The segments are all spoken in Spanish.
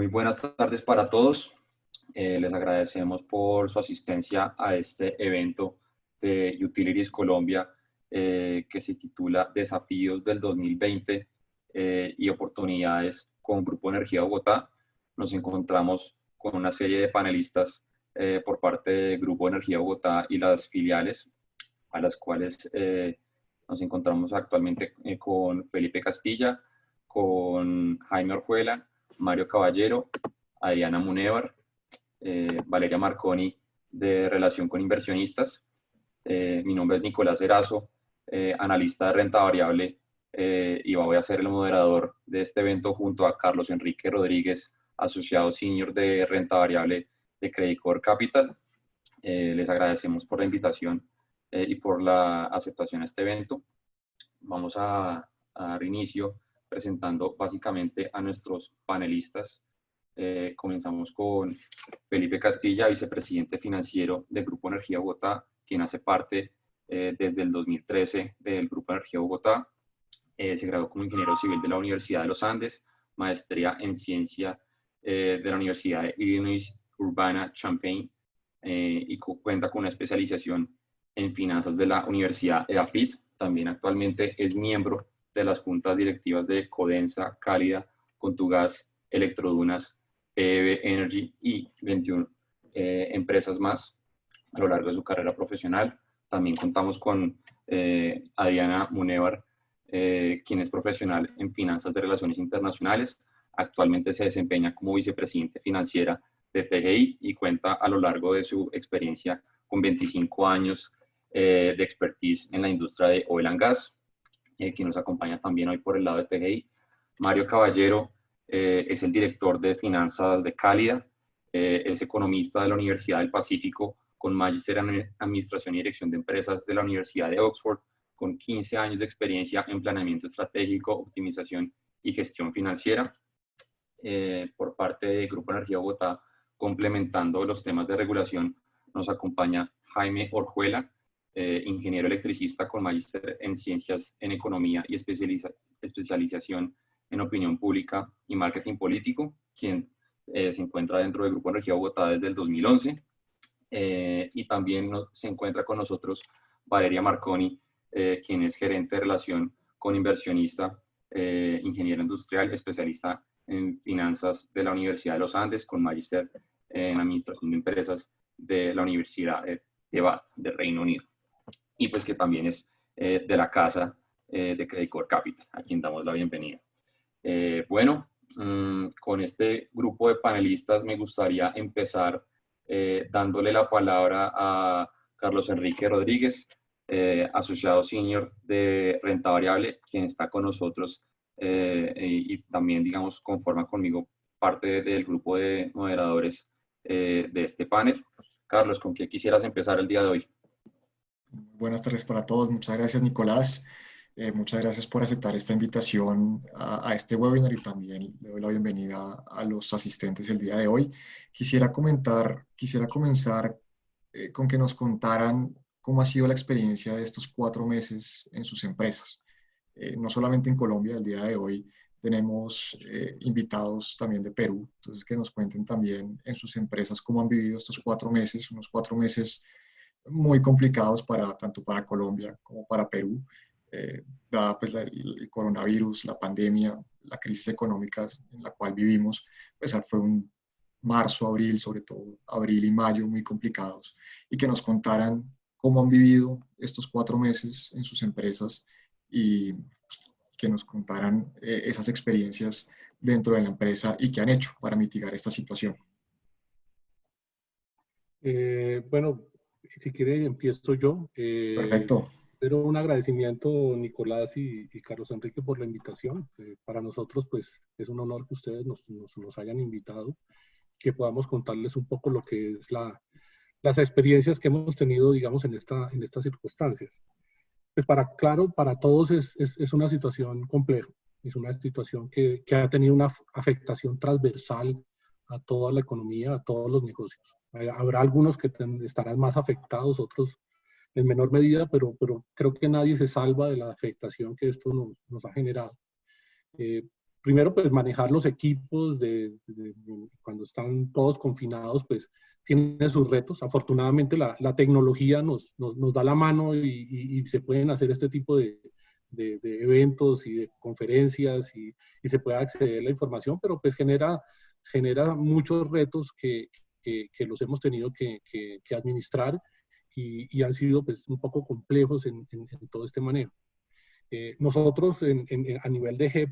Muy buenas tardes para todos. Les agradecemos por su asistencia a este evento de Utilities Colombia que se titula Desafíos del 2020 y oportunidades con Grupo Energía Bogotá. Nos encontramos con una serie de panelistas por parte de Grupo Energía Bogotá y las filiales, a las cuales nos encontramos actualmente con Felipe Castilla, con Jaime Orjuela, Mario Caballero, Adriana Munevar, Valeria Marconi de Relación con Inversionistas. Mi nombre es Nicolás Erazo, analista de renta variable, y voy a ser el moderador de este evento junto a Carlos Enrique Rodríguez, asociado senior de renta variable de Credit Core Capital. Les agradecemos por la invitación y por la aceptación a este evento. Vamos a dar inicio presentando básicamente a nuestros panelistas. Comenzamos con Felipe Castilla, vicepresidente financiero del Grupo Energía Bogotá, quien hace parte desde el 2013 del Grupo Energía Bogotá. Se graduó como ingeniero civil de la Universidad de los Andes, maestría en ciencia de la Universidad de Illinois Urbana-Champaign, y cuenta con una especialización en finanzas de la Universidad EAFIT. También actualmente es miembro de las juntas directivas de Codensa, Cálida, Contugás, Electrodunas, PEB Energy y 21 empresas más a lo largo de su carrera profesional. También contamos con Adriana Munevar, quien es profesional en finanzas de relaciones internacionales. Actualmente se desempeña como vicepresidente financiera de TGI y cuenta a lo largo de su experiencia con 25 años de expertise en la industria de oil and gas, quien nos acompaña también hoy por el lado de TGI. Mario Caballero es el director de finanzas de Cálida, es economista de la Universidad del Pacífico, con magíster en Administración y Dirección de Empresas de la Universidad de Oxford, con 15 años de experiencia en planeamiento estratégico, optimización y gestión financiera. Por parte de Grupo Energía Bogotá, complementando los temas de regulación, nos acompaña Jaime Orjuela, ingeniero electricista con magíster en Ciencias en Economía y especialización en Opinión Pública y Marketing Político, quien se encuentra dentro del Grupo Energía Bogotá desde el 2011. Y también se encuentra con nosotros Valeria Marconi, quien es gerente de relación con inversionista, ingeniero industrial, especialista en finanzas de la Universidad de los Andes, con magíster en Administración de Empresas de la Universidad de Bath, de Reino Unido. Y pues que también es de la casa de Credit Core Capital, a quien damos la bienvenida. Bueno, con este grupo de panelistas me gustaría empezar dándole la palabra a Carlos Enrique Rodríguez, asociado senior de renta variable, quien está con nosotros y también, digamos, conforma conmigo parte del grupo de moderadores de este panel. Carlos, ¿con qué quisieras empezar el día de hoy? Buenas tardes para todos. Muchas gracias, Nicolás. Muchas gracias por aceptar esta invitación a este webinar y también le doy la bienvenida a los asistentes el día de hoy. Quisiera comenzar con que nos contaran cómo ha sido la experiencia de estos 4 meses en sus empresas. No solamente en Colombia, el día de hoy tenemos invitados también de Perú, entonces que nos cuenten también en sus empresas cómo han vivido estos 4 meses, unos 4 meses muy complicados tanto para Colombia como para Perú, dada pues el coronavirus, la pandemia, la crisis económica en la cual vivimos. Pues fue un marzo, abril, sobre todo abril y mayo muy complicados, y que nos contaran cómo han vivido estos 4 meses en sus empresas y que nos contaran esas experiencias dentro de la empresa y qué han hecho para mitigar esta situación. Bueno, si quiere empiezo yo. Perfecto. Pero un agradecimiento, Nicolás y Carlos Enrique, por la invitación. Para nosotros, pues, es un honor que ustedes nos hayan invitado, que podamos contarles un poco lo que es las experiencias que hemos tenido, digamos, en estas circunstancias. Pues claro, para todos es una situación compleja. Es una situación que ha tenido una afectación transversal a toda la economía, a todos los negocios. Habrá algunos que estarán más afectados, otros en menor medida, pero creo que nadie se salva de la afectación que esto nos ha generado. primero, pues manejar los equipos cuando están todos confinados, pues tiene sus retos. Afortunadamente la tecnología nos da la mano y se pueden hacer este tipo de eventos y de conferencias y se puede acceder a la información, pero pues genera muchos retos que los hemos tenido que administrar y han sido pues un poco complejos en todo este manejo. Nosotros a nivel de JEP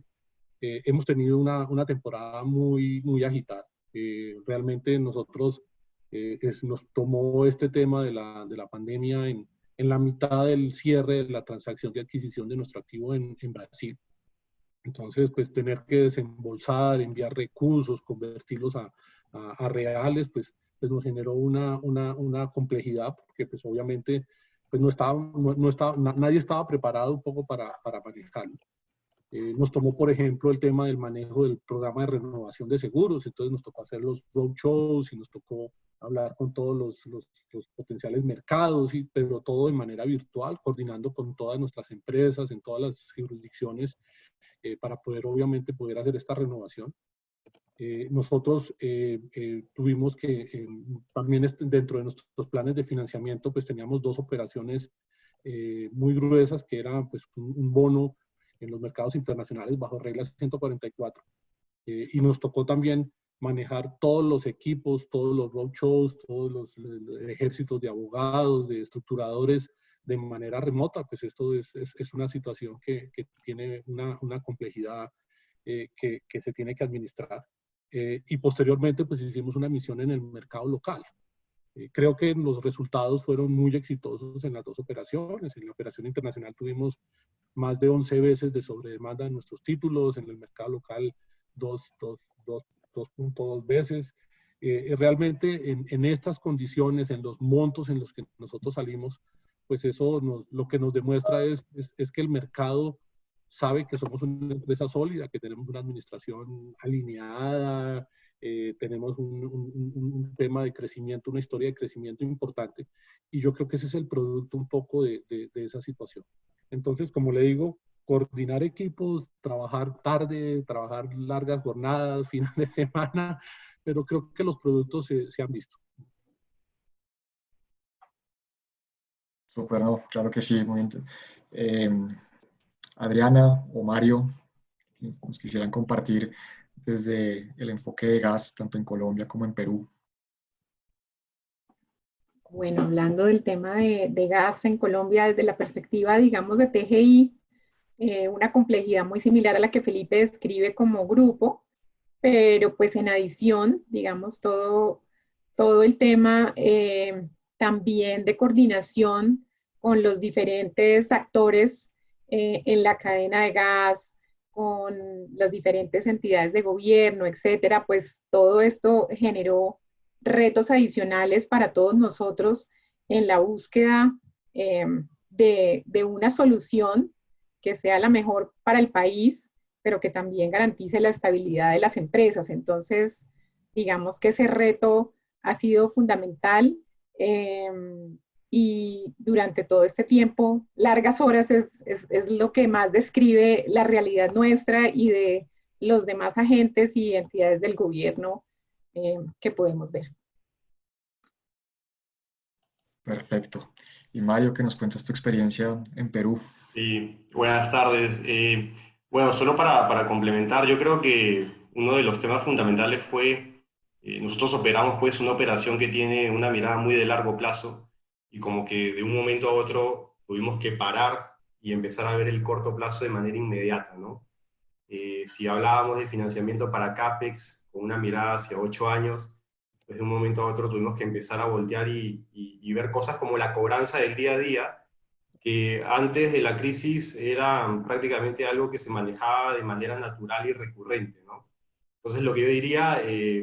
hemos tenido una temporada muy agitada. Realmente nosotros nos tomó este tema de la pandemia en la mitad del cierre de la transacción de adquisición de nuestro activo en Brasil. Entonces, pues tener que desembolsar, enviar recursos, convertirlos a reales, pues nos generó una complejidad, porque pues obviamente pues nadie estaba preparado un poco para manejarlo. Nos tomó, por ejemplo, el tema del manejo del programa de renovación de seguros, entonces nos tocó hacer los roadshows y nos tocó hablar con todos los potenciales mercados, pero todo de manera virtual, coordinando con todas nuestras empresas en todas las jurisdicciones para obviamente poder hacer esta renovación. Nosotros tuvimos que, también dentro de nuestros planes de financiamiento, pues teníamos dos operaciones muy gruesas, que eran pues un bono en los mercados internacionales bajo reglas 144. Y nos tocó también manejar todos los equipos, todos los roadshows, todos los ejércitos de abogados, de estructuradores de manera remota. Pues esto es una situación que tiene una complejidad que se tiene que administrar. Y posteriormente pues hicimos una misión en el mercado local. Creo que los resultados fueron muy exitosos en las dos operaciones. En la operación internacional tuvimos más de 11 veces de sobredemanda en nuestros títulos, en el mercado local 2.2 veces. Realmente en estas condiciones, en los montos en los que nosotros salimos, pues eso lo que nos demuestra es que el mercado sabe que somos una empresa sólida, que tenemos una administración alineada, tenemos un tema de crecimiento, una historia de crecimiento importante, y yo creo que ese es el producto un poco de esa situación. Entonces, como le digo, coordinar equipos, trabajar tarde, trabajar largas jornadas, fines de semana, pero creo que los productos se han visto. Súper, no, claro que sí, muy bien. Adriana o Mario, nos quisieran compartir desde el enfoque de gas, tanto en Colombia como en Perú. Bueno, hablando del tema de gas en Colombia desde la perspectiva, digamos, de TGI, una complejidad muy similar a la que Felipe describe como grupo, pero pues en adición, digamos, todo el tema también de coordinación con los diferentes actores en la cadena de gas, con las diferentes entidades de gobierno, etcétera, pues todo esto generó retos adicionales para todos nosotros en la búsqueda de una solución que sea la mejor para el país, pero que también garantice la estabilidad de las empresas. Entonces, digamos que ese reto ha sido fundamental y durante todo este tiempo, largas horas es lo que más describe la realidad nuestra y de los demás agentes y entidades del gobierno que podemos ver. Perfecto. Y Mario, ¿qué nos cuentas tu experiencia en Perú? Sí, buenas tardes. Bueno, solo para complementar, yo creo que uno de los temas fundamentales fue, nosotros operamos pues una operación que tiene una mirada muy de largo plazo y como que de un momento a otro tuvimos que parar y empezar a ver el corto plazo de manera inmediata, ¿no? Si hablábamos de financiamiento para CAPEX con una mirada hacia 8 años, pues de un momento a otro tuvimos que empezar a voltear y ver cosas como la cobranza del día a día, que antes de la crisis era prácticamente algo que se manejaba de manera natural y recurrente, ¿no? Entonces lo que yo diría,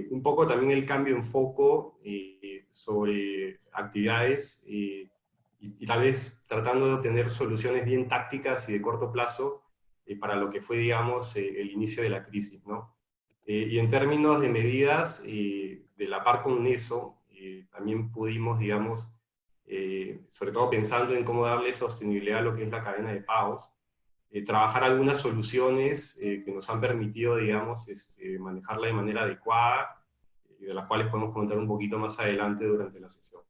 un poco también el cambio en foco sobre actividades y tal vez tratando de obtener soluciones bien tácticas y de corto plazo para lo que fue, digamos, el inicio de la crisis, ¿no? Y en términos de medidas, de la par con eso, también pudimos, digamos, sobre todo pensando en cómo darle sostenibilidad a lo que es la cadena de pagos, trabajar algunas soluciones que nos han permitido, digamos, manejarla de manera adecuada, y de las cuales podemos comentar un poquito más adelante durante la sesión.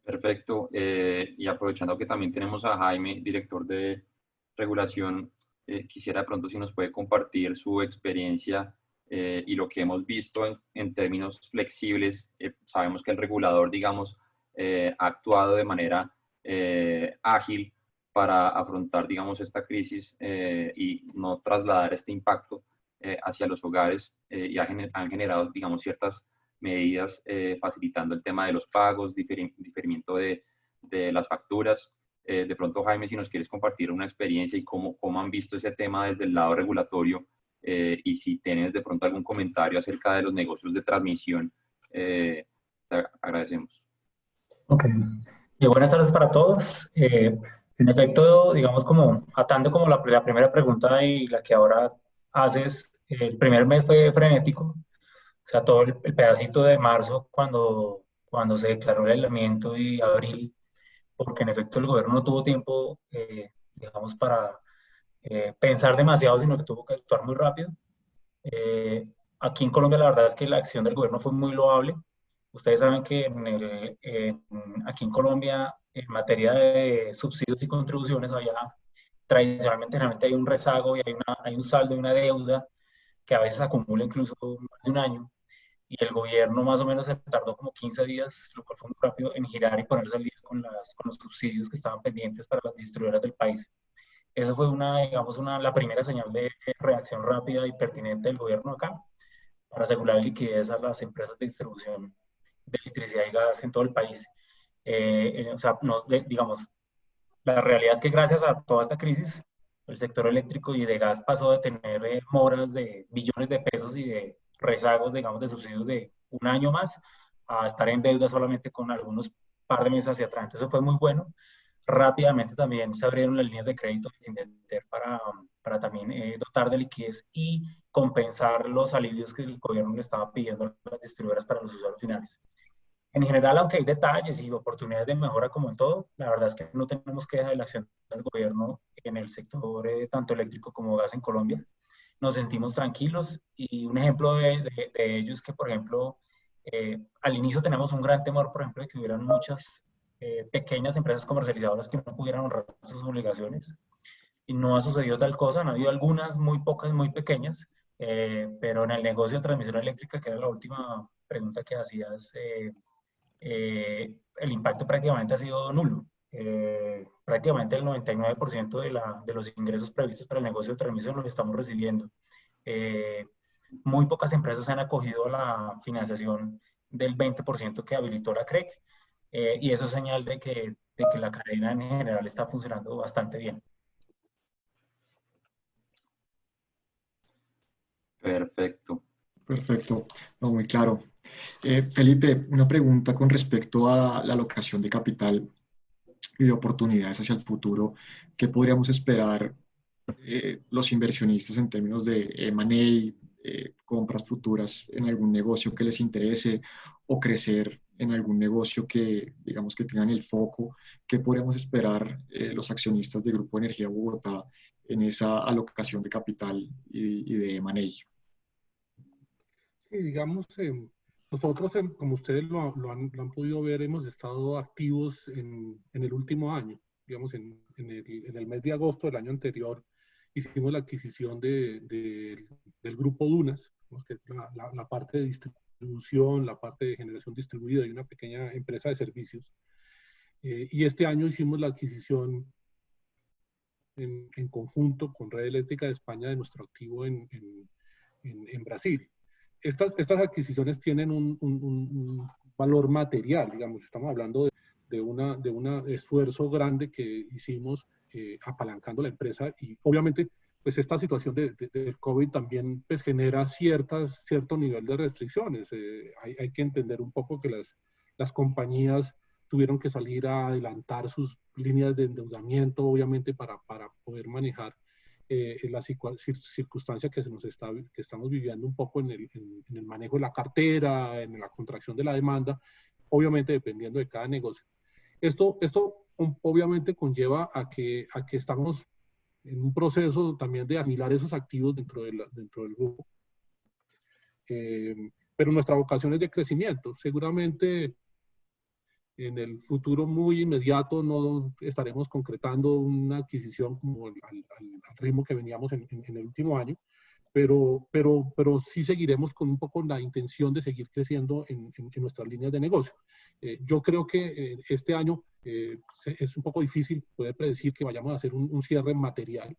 Perfecto. Y aprovechando que también tenemos a Jaime, director de regulación, quisiera de pronto si nos puede compartir su experiencia y lo que hemos visto en términos flexibles. Sabemos que el regulador, digamos, ha actuado de manera ágil para afrontar, digamos, esta crisis y no trasladar este impacto hacia los hogares y han generado, digamos, ciertas medidas facilitando el tema de los pagos, diferimiento de las facturas. De pronto, Jaime, si nos quieres compartir una experiencia y cómo han visto ese tema desde el lado regulatorio y si tienes de pronto algún comentario acerca de los negocios de transmisión, te agradecemos. Ok. Buenas tardes para todos. En efecto, digamos, como atando como la primera pregunta y la que ahora haces, el primer mes fue frenético. O sea, todo el pedacito de marzo, cuando se declaró el aislamiento, y abril, porque en efecto el gobierno no tuvo tiempo, digamos, para pensar demasiado, sino que tuvo que actuar muy rápido. Aquí en Colombia la verdad es que la acción del gobierno fue muy loable. Ustedes saben que aquí en Colombia, en materia de subsidios y contribuciones, tradicionalmente generalmente hay un rezago y hay un saldo y una deuda que a veces acumula incluso más de un año. Y el gobierno más o menos se tardó como 15 días, lo cual fue muy rápido, en girar y ponerse al día con los subsidios que estaban pendientes para las distribuidoras del país. Eso fue la primera señal de reacción rápida y pertinente del gobierno acá para asegurar liquidez a las empresas de distribución de electricidad y gas en todo el país. O sea, digamos, la realidad es que gracias a toda esta crisis, el sector eléctrico y de gas pasó de tener moras de billones de pesos y de rezagos, digamos, de subsidios de un año más, a estar en deuda solamente con algunos par de meses hacia atrás. Entonces eso fue muy bueno. Rápidamente también se abrieron las líneas de crédito para también dotar de liquidez y compensar los alivios que el gobierno le estaba pidiendo a las distribuidoras para los usuarios finales. En general, aunque hay detalles y oportunidades de mejora como en todo, la verdad es que no tenemos que dejar de la acción del gobierno en el sector tanto eléctrico como gas en Colombia. Nos sentimos tranquilos y un ejemplo de ello es que, por ejemplo, al inicio tenemos un gran temor, por ejemplo, de que hubieran muchas pequeñas empresas comercializadoras que no pudieran honrar sus obligaciones. Y no ha sucedido tal cosa, han habido algunas muy pocas, muy pequeñas, pero en el negocio de transmisión eléctrica, que era la última pregunta que hacías, el impacto prácticamente ha sido nulo. Prácticamente el 99% de los ingresos previstos para el negocio de transmisión los estamos recibiendo. Muy pocas empresas se han acogido a la financiación del 20% que habilitó la CREC, y eso es señal de que la cadena en general está funcionando bastante bien. Perfecto. Perfecto, no, muy claro. Felipe, una pregunta con respecto a la alocación de capital y de oportunidades hacia el futuro. ¿Qué podríamos esperar los inversionistas en términos de M&A, compras futuras en algún negocio que les interese o crecer en algún negocio que, digamos, que tengan el foco? ¿Qué podríamos esperar los accionistas de Grupo Energía Bogotá en esa alocación de capital y de M&A? Sí, digamos, nosotros, como ustedes lo han podido ver, hemos estado activos en el último año. Digamos, en el mes de agosto del año anterior, hicimos la adquisición del grupo Dunas, que es la parte de distribución, la parte de generación distribuida y una pequeña empresa de servicios. Y este año hicimos la adquisición en conjunto con Red Eléctrica de España de nuestro activo en Brasil. Estas adquisiciones tienen un valor material, digamos, estamos hablando de un esfuerzo grande que hicimos apalancando la empresa, y obviamente pues esta situación del COVID también pues genera cierto nivel de restricciones. Hay que entender un poco que las compañías tuvieron que salir a adelantar sus líneas de endeudamiento, obviamente, para poder manejar la circunstancia que estamos viviendo un poco en el manejo de la cartera, en la contracción de la demanda, obviamente dependiendo de cada negocio. Esto obviamente conlleva a que estamos en un proceso también de asimilar esos activos dentro del grupo. Pero nuestra vocación es de crecimiento. Seguramente en el futuro muy inmediato no estaremos concretando una adquisición como al ritmo que veníamos en el último año, pero sí seguiremos con un poco la intención de seguir creciendo en nuestras líneas de negocio. Yo creo que este año es un poco difícil poder predecir que vayamos a hacer un cierre material,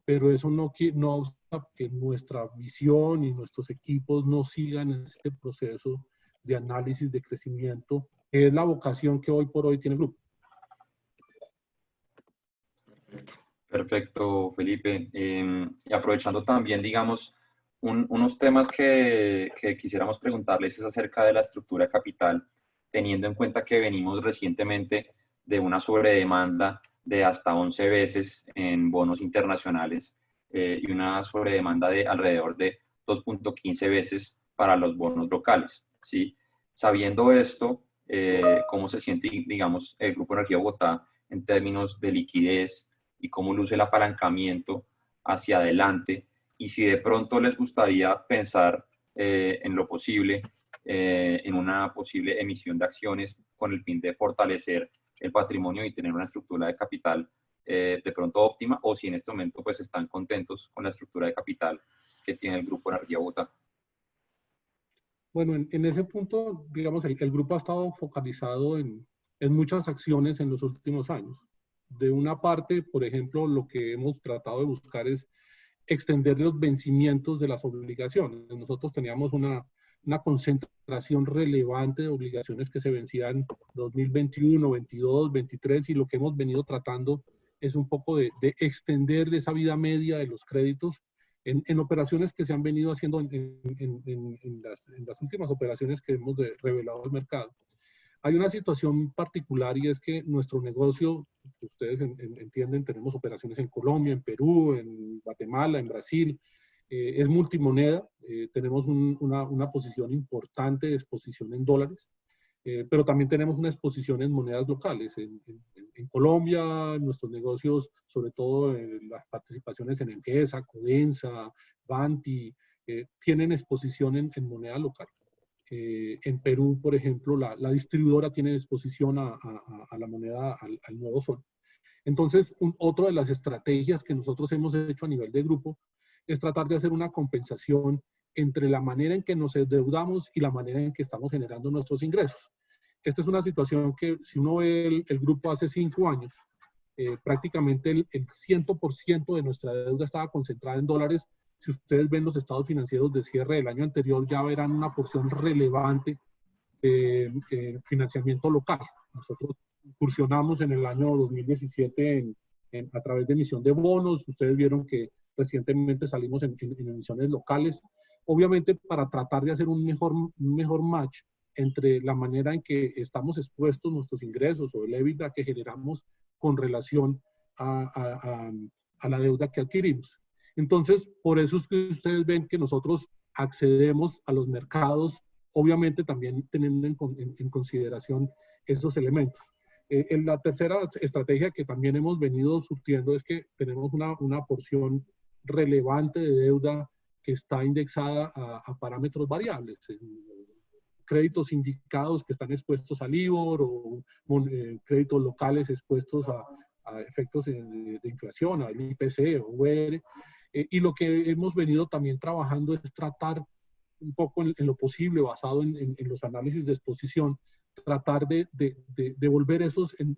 pero eso no obsta que nuestra visión y nuestros equipos no sigan en este proceso de análisis de crecimiento, que es la vocación que hoy por hoy tiene el grupo. Perfecto, Felipe. Y aprovechando también, digamos, unos temas que quisiéramos preguntarles es acerca de la estructura de capital, teniendo en cuenta que venimos recientemente de una sobredemanda de hasta 11 veces en bonos internacionales y una sobredemanda de alrededor de 2.15 veces para los bonos locales, ¿sí? Sabiendo esto, ¿cómo se siente, digamos, el Grupo Energía Bogotá en términos de liquidez y cómo luce el apalancamiento hacia adelante? Y si de pronto les gustaría pensar en lo posible, en una posible emisión de acciones con el fin de fortalecer el patrimonio y tener una estructura de capital de pronto óptima, o si en este momento pues están contentos con la estructura de capital que tiene el Grupo Energía Bogotá. Bueno, en ese punto, digamos, el grupo ha estado focalizado en muchas acciones en los últimos años. De una parte, por ejemplo, lo que hemos tratado de buscar es extender los vencimientos de las obligaciones. Nosotros teníamos una concentración relevante de obligaciones que se vencían 2021, 22, 23, y lo que hemos venido tratando es un poco de extender esa vida media de los créditos en operaciones que se han venido haciendo en las últimas operaciones que hemos revelado al mercado. Hay una situación particular y es que nuestro negocio, ustedes entienden, tenemos operaciones en Colombia, en Perú, en Guatemala, en Brasil, es multimoneda, tenemos una posición importante de exposición en dólares, pero también tenemos una exposición en monedas locales. En Colombia, nuestros negocios, sobre todo las participaciones en Emgesa, Codensa, Vanti, tienen exposición en moneda local. En Perú, por ejemplo, la distribuidora tiene exposición a la moneda, al nuevo sol. Entonces, otra de las estrategias que nosotros hemos hecho a nivel de grupo es tratar de hacer una compensación entre la manera en que nos endeudamos y la manera en que estamos generando nuestros ingresos. Esta es una situación que, si uno ve el grupo hace 5 años, prácticamente el 100% de nuestra deuda estaba concentrada en dólares. Si ustedes ven los estados financieros de cierre del año anterior, ya verán una porción relevante de financiamiento local. Nosotros incursionamos en el año 2017 a través de emisión de bonos. Ustedes vieron que recientemente salimos en emisiones locales, obviamente para tratar de hacer un mejor match entre la manera en que estamos expuestos nuestros ingresos o el EBITDA que generamos con relación a la deuda que adquirimos. Entonces, por eso es que ustedes ven que nosotros accedemos a los mercados, obviamente también teniendo en consideración esos elementos. La tercera estrategia que también hemos venido surtiendo es que tenemos una porción relevante de deuda que está indexada a parámetros variables, créditos indicados que están expuestos al IBOR o créditos locales expuestos a efectos de inflación, al IPC o UR. Y lo que hemos venido también trabajando es tratar un poco en lo posible, basado en los análisis de exposición, tratar de volver esos en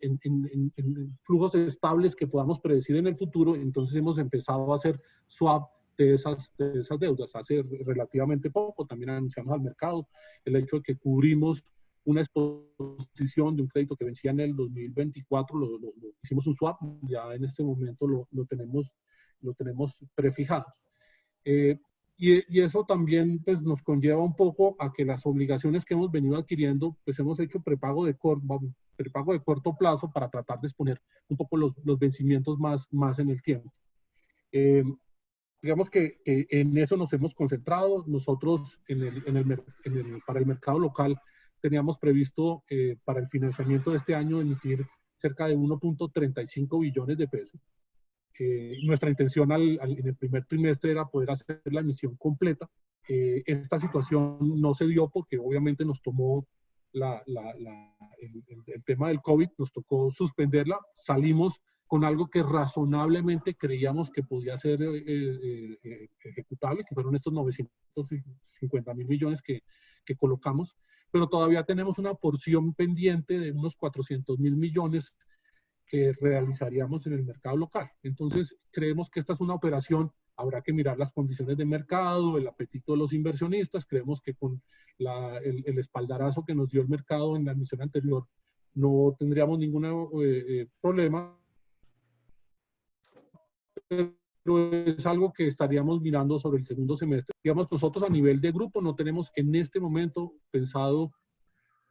flujos estables que podamos predecir en el futuro. Entonces hemos empezado a hacer swap de esas deudas. Hace relativamente poco también anunciamos al mercado el hecho de que cubrimos una exposición de un crédito que vencía en el 2024, hicimos un swap, ya en este momento lo tenemos prefijado. Y eso también pues, nos conlleva un poco a que las obligaciones que hemos venido adquiriendo, pues hemos hecho prepago de corto plazo para tratar de exponer un poco los vencimientos más en el tiempo. Digamos que en eso nos hemos concentrado. Nosotros para el mercado local teníamos previsto para el financiamiento de este año emitir cerca de 1.35 billones de pesos. Nuestra intención en el primer trimestre era poder hacer la emisión completa. Esta situación no se dio porque obviamente nos tomó el tema del COVID, nos tocó suspenderla. Salimos con algo que razonablemente creíamos que podía ser ejecutable, que fueron estos 950.000 millones que colocamos, pero todavía tenemos una porción pendiente de unos 400.000 millones que realizaríamos en el mercado local. Entonces, creemos que esta es una operación, habrá que mirar las condiciones de mercado, el apetito de los inversionistas. Creemos que con el espaldarazo que nos dio el mercado en la emisión anterior, no tendríamos ningún problema, pero es algo que estaríamos mirando sobre el segundo semestre. Digamos, nosotros a nivel de grupo no tenemos en este momento pensado,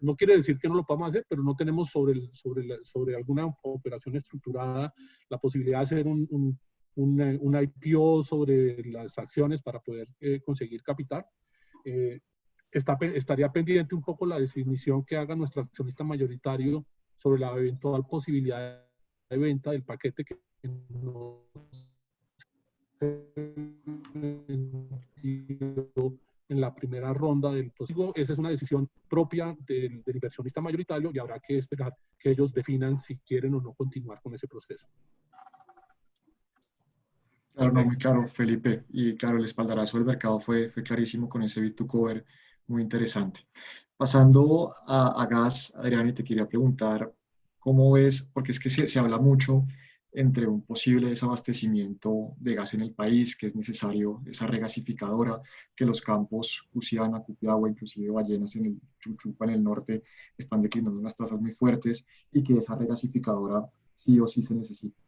no quiere decir que no lo podamos hacer, pero no tenemos sobre alguna operación estructurada la posibilidad de hacer un IPO sobre las acciones para poder conseguir capital. Estaría pendiente un poco la definición que haga nuestro accionista mayoritario sobre la eventual posibilidad de venta del paquete que nos en la primera ronda del proceso. Esa es una decisión propia del inversionista mayoritario y habrá que esperar que ellos definan si quieren o no continuar con ese proceso. Claro, no, muy claro, Felipe. Y claro, el espaldarazo del mercado fue clarísimo con ese Bit2Cover, muy interesante. Pasando a gas, Adrián, y te quería preguntar, ¿cómo ves? Porque es que se habla mucho entre un posible desabastecimiento de gas en el país, que es necesario esa regasificadora, que los campos Cusiana, Cupiagua, inclusive Ballenas en el Chuchupa, en el norte, están declinando unas tasas muy fuertes y que esa regasificadora sí o sí se necesita.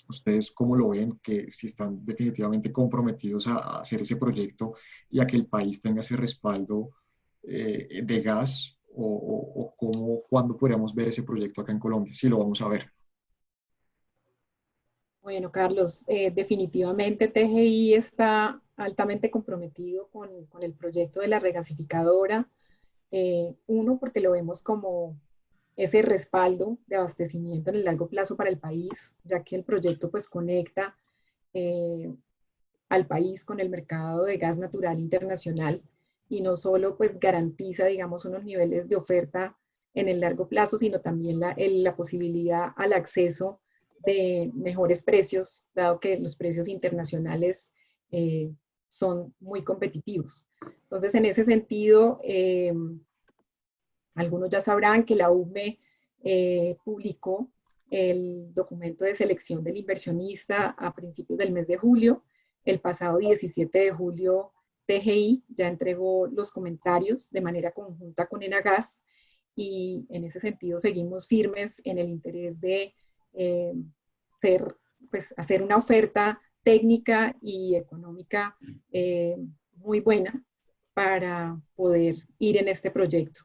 ¿Ustedes cómo lo ven? Que si están definitivamente comprometidos a hacer ese proyecto y a que el país tenga ese respaldo de gas, o cómo, cuándo podríamos ver ese proyecto acá en Colombia, si lo vamos a ver. Bueno, Carlos, definitivamente TGI está altamente comprometido con el proyecto de la regasificadora. Uno, porque lo vemos como ese respaldo de abastecimiento en el largo plazo para el país, ya que el proyecto pues conecta al país con el mercado de gas natural internacional y no solo pues garantiza, digamos, unos niveles de oferta en el largo plazo, sino también la posibilidad al acceso de mejores precios, dado que los precios internacionales son muy competitivos. Entonces, en ese sentido, algunos ya sabrán que la UME publicó el documento de selección del inversionista a principios del mes de julio. El pasado 17 de julio, TGI ya entregó los comentarios de manera conjunta con Enagas y en ese sentido seguimos firmes en el interés de hacer una oferta técnica y económica muy buena para poder ir en este proyecto.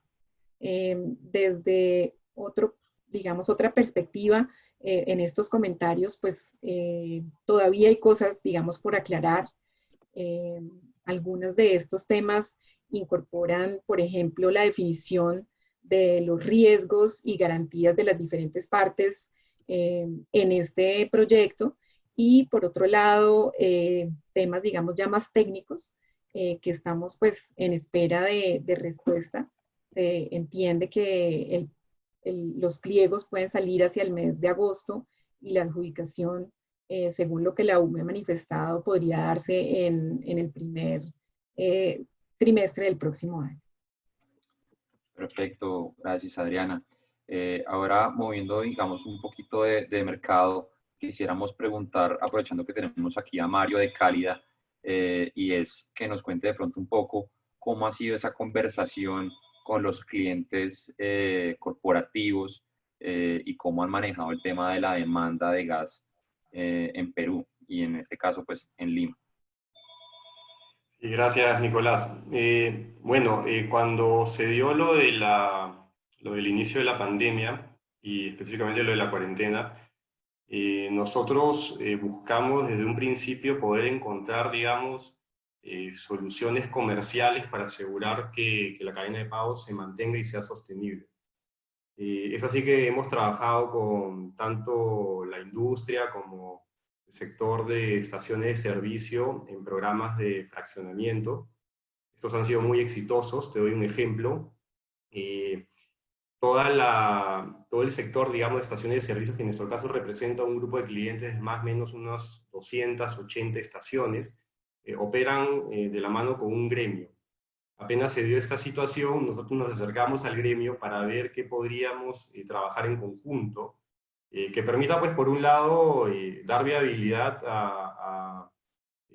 Desde otra perspectiva, en estos comentarios, pues todavía hay cosas, digamos, por aclarar. Algunos de estos temas incorporan, por ejemplo, la definición de los riesgos y garantías de las diferentes partes en este proyecto, y por otro lado, temas, digamos, ya más técnicos, que estamos pues en espera de respuesta. Se entiende que los pliegos pueden salir hacia el mes de agosto y la adjudicación, según lo que la UME ha manifestado, podría darse en el primer trimestre del próximo año. Perfecto, gracias Adriana. Ahora moviendo, digamos, un poquito de mercado, quisiéramos preguntar, aprovechando que tenemos aquí a Mario de Cálida, y es que nos cuente de pronto un poco cómo ha sido esa conversación con los clientes corporativos y cómo han manejado el tema de la demanda de gas en Perú y en este caso pues en Lima. Sí, gracias, Nicolás. Cuando se dio lo del inicio de la pandemia y específicamente lo de la cuarentena, nosotros buscamos desde un principio poder encontrar, digamos, soluciones comerciales para asegurar que la cadena de pago se mantenga y sea sostenible. Es así que hemos trabajado con tanto la industria como el sector de estaciones de servicio en programas de fraccionamiento. Estos han sido muy exitosos. Te doy un ejemplo. Todo el sector, digamos, de estaciones de servicio, que en nuestro caso representa un grupo de clientes de más o menos unas 280 estaciones, operan de la mano con un gremio. Apenas se dio esta situación, nosotros nos acercamos al gremio para ver qué podríamos trabajar en conjunto, que permita, pues, por un lado, dar viabilidad a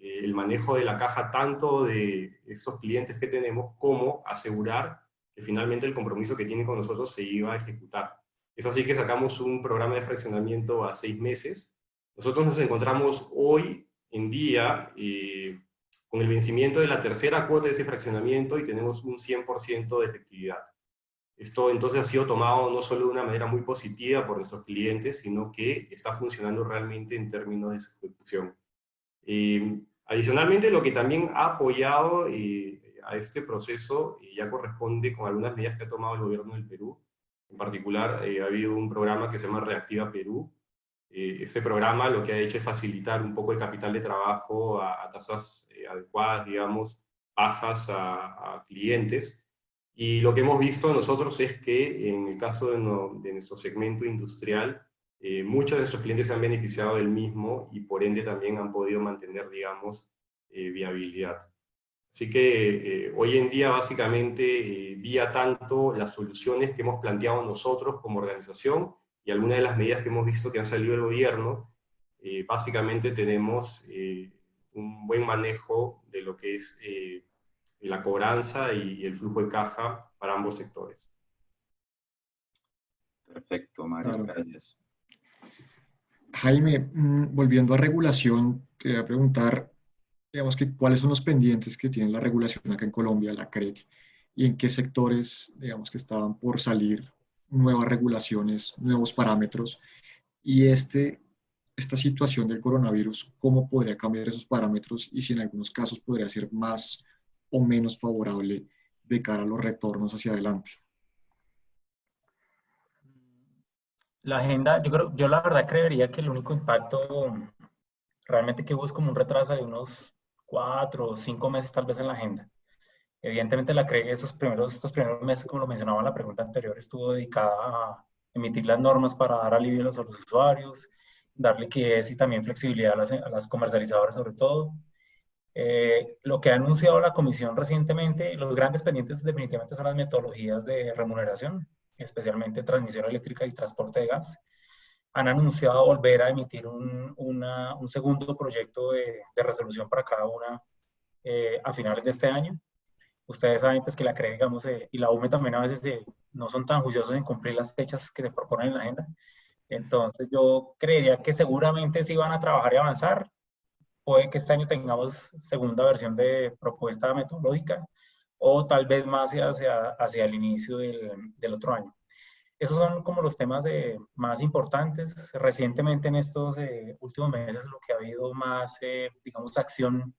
el manejo de la caja tanto de estos clientes que tenemos, como asegurar que finalmente el compromiso que tienen con nosotros se iba a ejecutar. Es así que sacamos un programa de fraccionamiento a 6 meses. Nosotros nos encontramos hoy en día con el vencimiento de la tercera cuota de ese fraccionamiento y tenemos un 100% de efectividad. Esto entonces ha sido tomado no solo de una manera muy positiva por nuestros clientes, sino que está funcionando realmente en términos de su ejecución. Adicionalmente, lo que también ha apoyado a este proceso ya corresponde con algunas medidas que ha tomado el gobierno del Perú. En particular, ha habido un programa que se llama Reactiva Perú. Ese programa lo que ha hecho es facilitar un poco el capital de trabajo a tasas adecuadas, digamos, bajas a clientes. Y lo que hemos visto nosotros es que en el caso de nuestro segmento industrial, muchos de nuestros clientes se han beneficiado del mismo y por ende también han podido mantener, digamos, viabilidad. Así que hoy en día básicamente vía tanto las soluciones que hemos planteado nosotros como organización y algunas de las medidas que hemos visto que han salido del gobierno, básicamente tenemos un buen manejo de lo que es la cobranza y el flujo de caja para ambos sectores. Perfecto, Mario, Claro. gracias. Jaime, volviendo a regulación, te voy a preguntar, digamos que cuáles son los pendientes que tiene la regulación acá en Colombia, la CREC, y en qué sectores, digamos, que estaban por salir nuevas regulaciones, nuevos parámetros, y esta situación del coronavirus, ¿cómo podría cambiar esos parámetros y si en algunos casos podría ser más o menos favorable de cara a los retornos hacia adelante? La agenda, yo la verdad creería que el único impacto realmente que hubo es como un retraso de unos 4 o 5 meses tal vez en la agenda. Evidentemente la CREG estos primeros meses, como lo mencionaba en la pregunta anterior, estuvo dedicada a emitir las normas para dar alivio a los usuarios, dar liquidez y también flexibilidad a las comercializadoras sobre todo. Lo que ha anunciado la comisión recientemente, los grandes pendientes definitivamente son las metodologías de remuneración, especialmente transmisión eléctrica y transporte de gas. Han anunciado volver a emitir un segundo proyecto de resolución para cada una a finales de este año. Ustedes saben pues que la CRE, digamos, y la UME también a veces no son tan juiciosos en cumplir las fechas que se proponen en la agenda. Entonces yo creería que seguramente sí van a trabajar y avanzar. Puede que este año tengamos segunda versión de propuesta metodológica o tal vez más hacia el inicio del otro año. Esos son como los temas más importantes. Recientemente en estos últimos meses lo que ha habido más, digamos, acción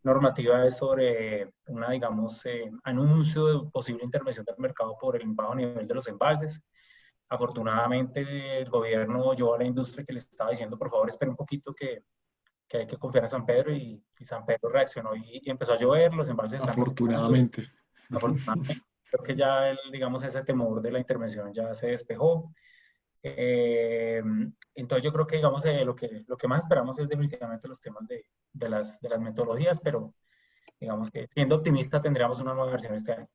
normativa es sobre digamos, anuncio de posible intervención del mercado por el bajo nivel de los embalses. Afortunadamente el gobierno oyó a la industria que le estaba diciendo, por favor, esperen un poquito que hay que confiar en San Pedro y San Pedro reaccionó y empezó a llover, los embalses están Afortunadamente. Afortunadamente, creo que ya, digamos, ese temor de la intervención ya se despejó. Entonces yo creo que, digamos, lo que más esperamos es definitivamente los temas de las metodologías, pero digamos que siendo optimista tendríamos una nueva versión este año.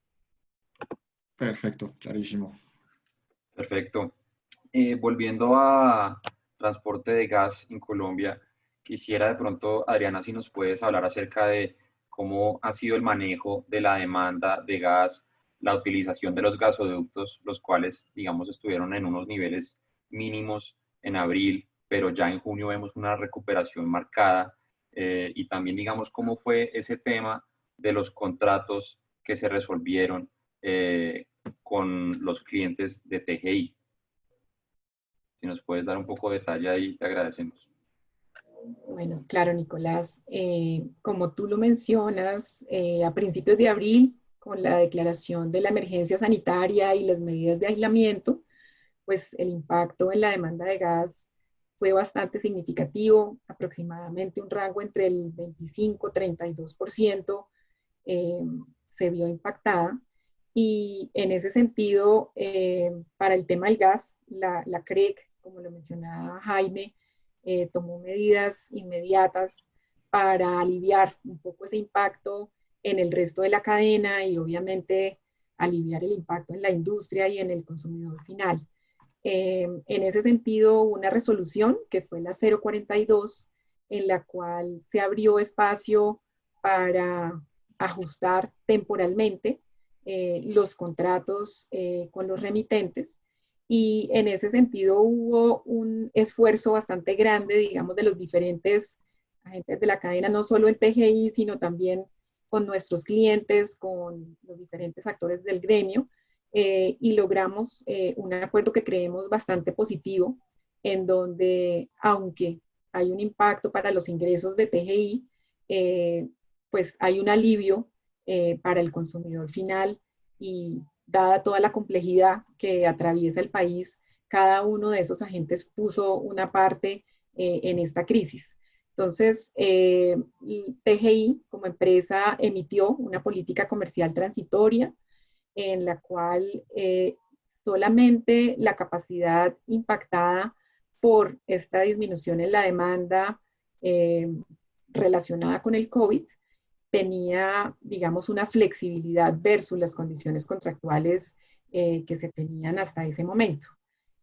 Perfecto, clarísimo. Perfecto. Volviendo a transporte de gas en Colombia, quisiera de pronto, Adriana, si nos puedes hablar acerca de cómo ha sido el manejo de la demanda de gas, la utilización de los gasoductos, los cuales, digamos, estuvieron en unos niveles mínimos en abril, pero ya en junio vemos una recuperación marcada, y también, digamos, cómo fue ese tema de los contratos que se resolvieron con los clientes de TGI. Si nos puedes dar un poco de detalle ahí, te agradecemos. Bueno, claro, Nicolás. Como tú lo mencionas, a principios de abril, con la declaración de la emergencia sanitaria y las medidas de aislamiento, pues el impacto en la demanda de gas fue bastante significativo, aproximadamente un rango entre el 25-32% se vio impactada. Y en ese sentido, para el tema del gas, la CREC, como lo mencionaba Jaime, tomó medidas inmediatas para aliviar un poco ese impacto en el resto de la cadena y obviamente aliviar el impacto en la industria y en el consumidor final. En ese sentido, una resolución que fue la 042, en la cual se abrió espacio para ajustar temporalmente los contratos con los remitentes. Y en ese sentido hubo un esfuerzo bastante grande, digamos, de los diferentes agentes de la cadena, no solo en TGI, sino también con nuestros clientes, con los diferentes actores del gremio, y logramos un acuerdo que creemos bastante positivo, en donde, aunque hay un impacto para los ingresos de TGI, pues hay un alivio para el consumidor final y dada toda la complejidad que atraviesa el país, cada uno de esos agentes puso una parte en esta crisis. Entonces, TGI como empresa emitió una política comercial transitoria en la cual solamente la capacidad impactada por esta disminución en la demanda relacionada con el COVID tenía, digamos, una flexibilidad versus las condiciones contractuales que se tenían hasta ese momento.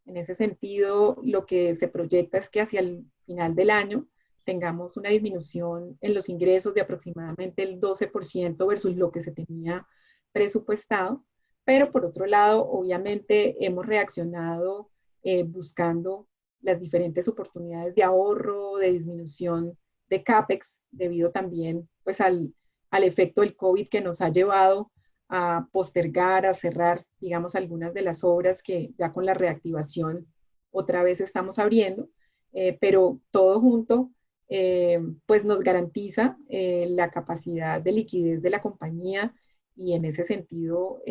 En ese sentido, lo que se proyecta es que hacia el final del año tengamos una disminución en los ingresos de aproximadamente el 12% versus lo que se tenía presupuestado, pero por otro lado, obviamente hemos reaccionado buscando las diferentes oportunidades de ahorro, de disminución de CAPEX, debido también pues al efecto del COVID que nos ha llevado a postergar, a cerrar, digamos, algunas de las obras que ya con la reactivación otra vez estamos abriendo, pero todo junto pues nos garantiza la capacidad de liquidez de la compañía y en ese sentido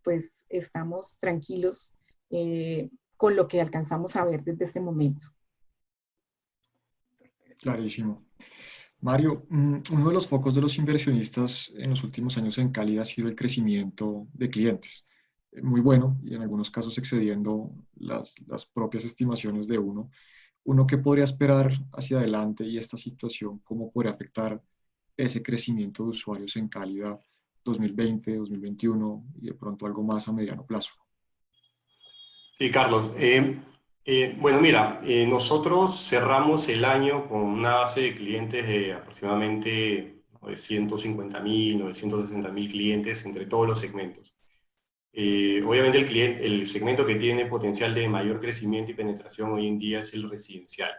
pues estamos tranquilos con lo que alcanzamos a ver desde este momento. Clarísimo. Mario, uno de los focos de los inversionistas en los últimos años en Cali ha sido el crecimiento de clientes. Muy bueno y en algunos casos excediendo las propias estimaciones de uno. ¿Uno qué podría esperar hacia adelante y esta situación cómo podría afectar ese crecimiento de usuarios en Cálida 2020, 2021 y de pronto algo más a mediano plazo? Sí, Carlos. Bueno, mira, nosotros cerramos el año con una base de clientes de aproximadamente 950.000, 960.000 clientes entre todos los segmentos. Obviamente el segmento que tiene potencial de mayor crecimiento y penetración hoy en día es el residencial.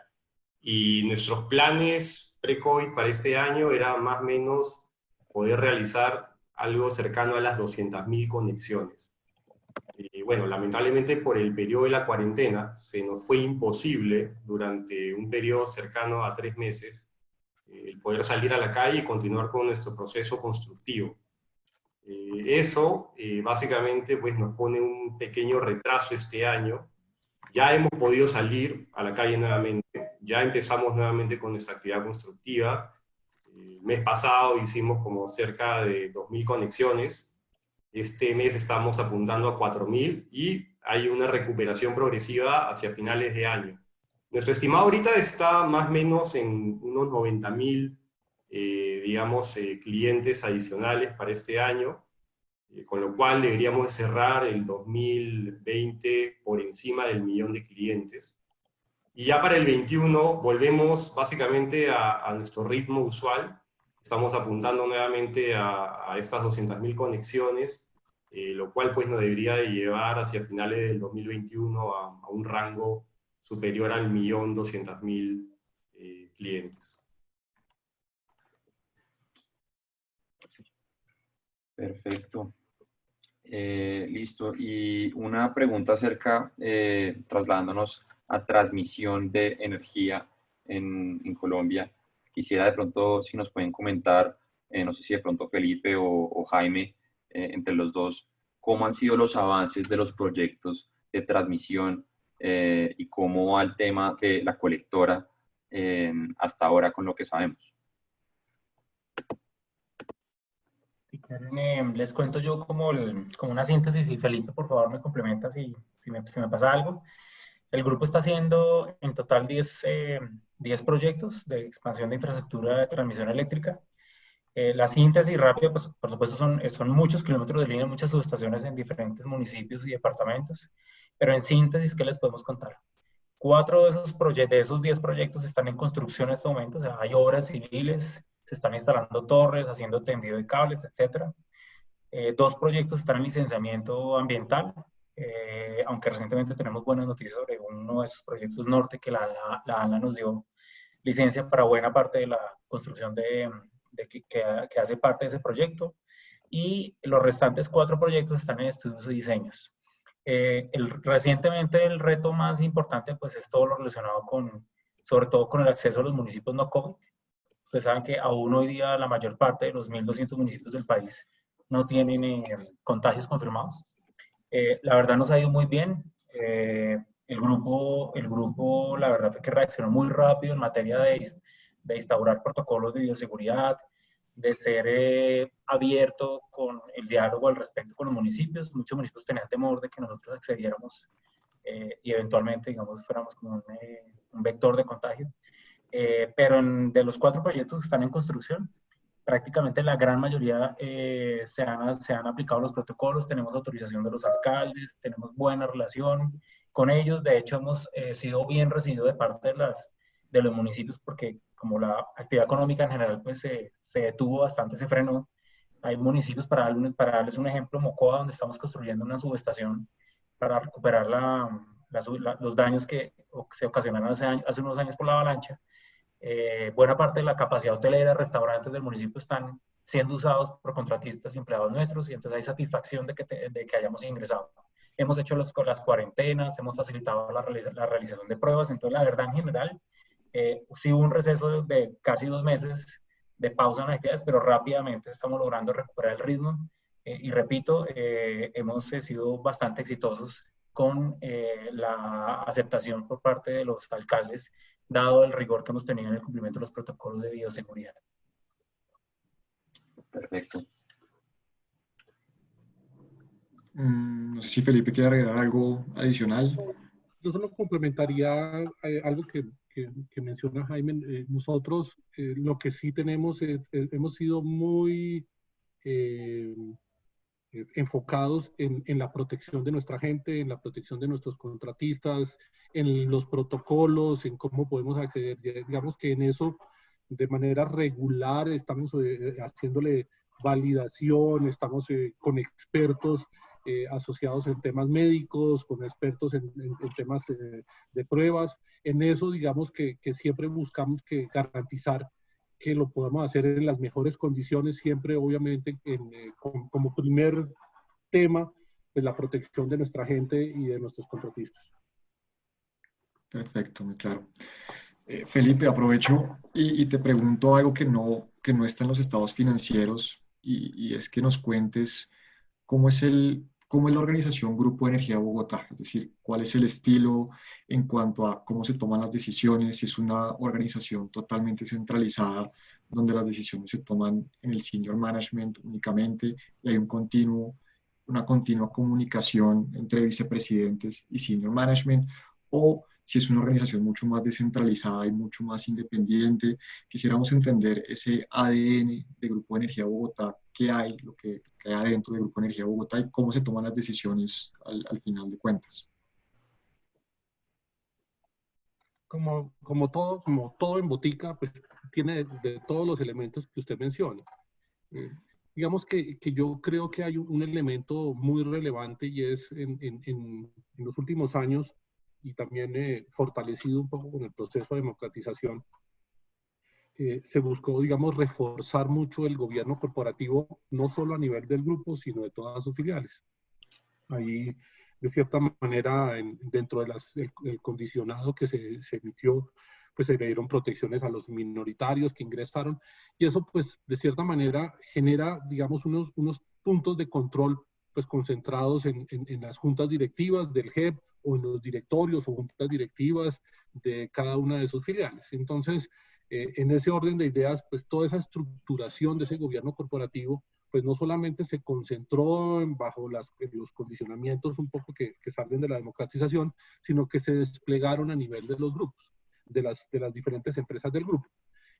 Y nuestros planes pre-COVID para este año era más o menos poder realizar algo cercano a las 200.000 conexiones. Bueno, lamentablemente por el periodo de la cuarentena se nos fue imposible durante un periodo cercano a 3 meses el poder salir a la calle y continuar con nuestro proceso constructivo. Eso básicamente pues, nos pone un pequeño retraso este año. Ya hemos podido salir a la calle nuevamente, ya empezamos nuevamente con nuestra actividad constructiva. El mes pasado hicimos como cerca de 2.000 conexiones. Este mes estamos apuntando a 4.000 y hay una recuperación progresiva hacia finales de año. Nuestro estimado ahorita está más o menos en unos 90.000, digamos, clientes adicionales para este año, con lo cual deberíamos cerrar el 2020 por encima del 1.000.000 de clientes. Y ya para el 21 volvemos básicamente a nuestro ritmo usual. Estamos apuntando nuevamente a estas 200.000 conexiones, lo cual pues nos debería de llevar hacia finales del 2021 a un rango superior al 1.200.000 clientes. Perfecto. Listo. Y una pregunta acerca, trasladándonos a transmisión de energía en Colombia. Quisiera de pronto, si nos pueden comentar, no sé si de pronto Felipe o Jaime, entre los dos, cómo han sido los avances de los proyectos de transmisión y cómo va el tema de la colectora hasta ahora con lo que sabemos. Si quieren, les cuento yo como una síntesis y Felipe, por favor, me complementa si me pasa algo. El grupo está haciendo en total 10 proyectos de expansión de infraestructura de transmisión eléctrica. La síntesis rápida, pues, por supuesto, son muchos kilómetros de línea, muchas subestaciones en diferentes municipios y departamentos, pero en síntesis, ¿qué les podemos contar? 4 de esos 10 proyectos están en construcción en este momento, o sea, hay obras civiles, se están instalando torres, haciendo tendido de cables, etc. 2 proyectos están en licenciamiento ambiental, aunque recientemente tenemos buenas noticias sobre uno de esos proyectos norte que la ANLA nos dio licencia para buena parte de la construcción que hace parte de ese proyecto, y los restantes 4 proyectos están en estudios y diseños. Recientemente el reto más importante pues es todo lo relacionado sobre todo con el acceso a los municipios no COVID. Ustedes saben que aún hoy día la mayor parte de los 1.200 municipios del país no tienen contagios confirmados. La verdad nos ha ido muy bien. El grupo, la verdad fue que reaccionó muy rápido en materia de instaurar protocolos de bioseguridad, de ser abierto con el diálogo al respecto con los municipios. Muchos municipios tenían temor de que nosotros accediéramos y eventualmente, digamos, fuéramos como un vector de contagio. Pero de los 4 proyectos que están en construcción, prácticamente la gran mayoría se han aplicado los protocolos, tenemos autorización de los alcaldes, tenemos buena relación con ellos. De hecho, hemos sido bien recibidos de parte de los municipios porque como la actividad económica en general pues se detuvo bastante, se frenó. Hay municipios, para darles un ejemplo, Mocoa, donde estamos construyendo una subestación para recuperar los daños que se ocasionaron hace unos años por la avalancha. Buena parte de la capacidad hotelera, restaurantes del municipio están siendo usados por contratistas y empleados nuestros, y entonces hay satisfacción de que hayamos ingresado. Hemos hecho las cuarentenas, hemos facilitado la realización de pruebas. Entonces la verdad en general sí hubo un receso de casi 2 meses de pausa en las actividades, pero rápidamente estamos logrando recuperar el ritmo y repito, hemos sido bastante exitosos con la aceptación por parte de los alcaldes, dado el rigor que hemos tenido en el cumplimiento de los protocolos de bioseguridad. Perfecto. No sé si Felipe quiere agregar algo adicional. Yo solo complementaría algo que menciona Jaime. Nosotros lo que sí tenemos, hemos sido muy enfocados en la protección de nuestra gente, en la protección de nuestros contratistas, en los protocolos, en cómo podemos acceder. Digamos que en eso, de manera regular, estamos haciéndole validación, estamos con expertos asociados en temas médicos, con expertos en temas de pruebas. En eso, digamos que siempre buscamos garantizar que lo podamos hacer en las mejores condiciones, siempre obviamente como primer tema, pues la protección de nuestra gente y de nuestros contratistas. Perfecto, muy claro. Felipe, aprovecho y te pregunto algo que no está en los estados financieros, y es que nos cuentes cómo es la organización Grupo Energía Bogotá, es decir, cuál es el estilo en cuanto a cómo se toman las decisiones, si es una organización totalmente centralizada, donde las decisiones se toman en el senior management únicamente y hay una continua comunicación entre vicepresidentes y senior management, o si es una organización mucho más descentralizada y mucho más independiente. Quisiéramos entender ese ADN de Grupo Energía Bogotá, qué hay, lo que hay adentro de Grupo Energía Bogotá y cómo se toman las decisiones al final de cuentas. Como todo en botica, pues tiene de todos los elementos que usted menciona. Digamos que yo creo que hay un elemento muy relevante, y es en los últimos años, y también fortalecido un poco con el proceso de democratización, se buscó, digamos, reforzar mucho el gobierno corporativo, no solo a nivel del grupo, sino de todas sus filiales. Ahí, de cierta manera, dentro del condicionado que se emitió, pues se le dieron protecciones a los minoritarios que ingresaron, y eso, pues, de cierta manera, genera, digamos, unos puntos de control, pues, concentrados en las juntas directivas del JEP o en los directorios o juntas directivas de cada una de sus filiales. Entonces, en ese orden de ideas, pues toda esa estructuración de ese gobierno corporativo, pues no solamente se concentró bajo los condicionamientos un poco que salen de la democratización, sino que se desplegaron a nivel de los grupos, de las diferentes empresas del grupo.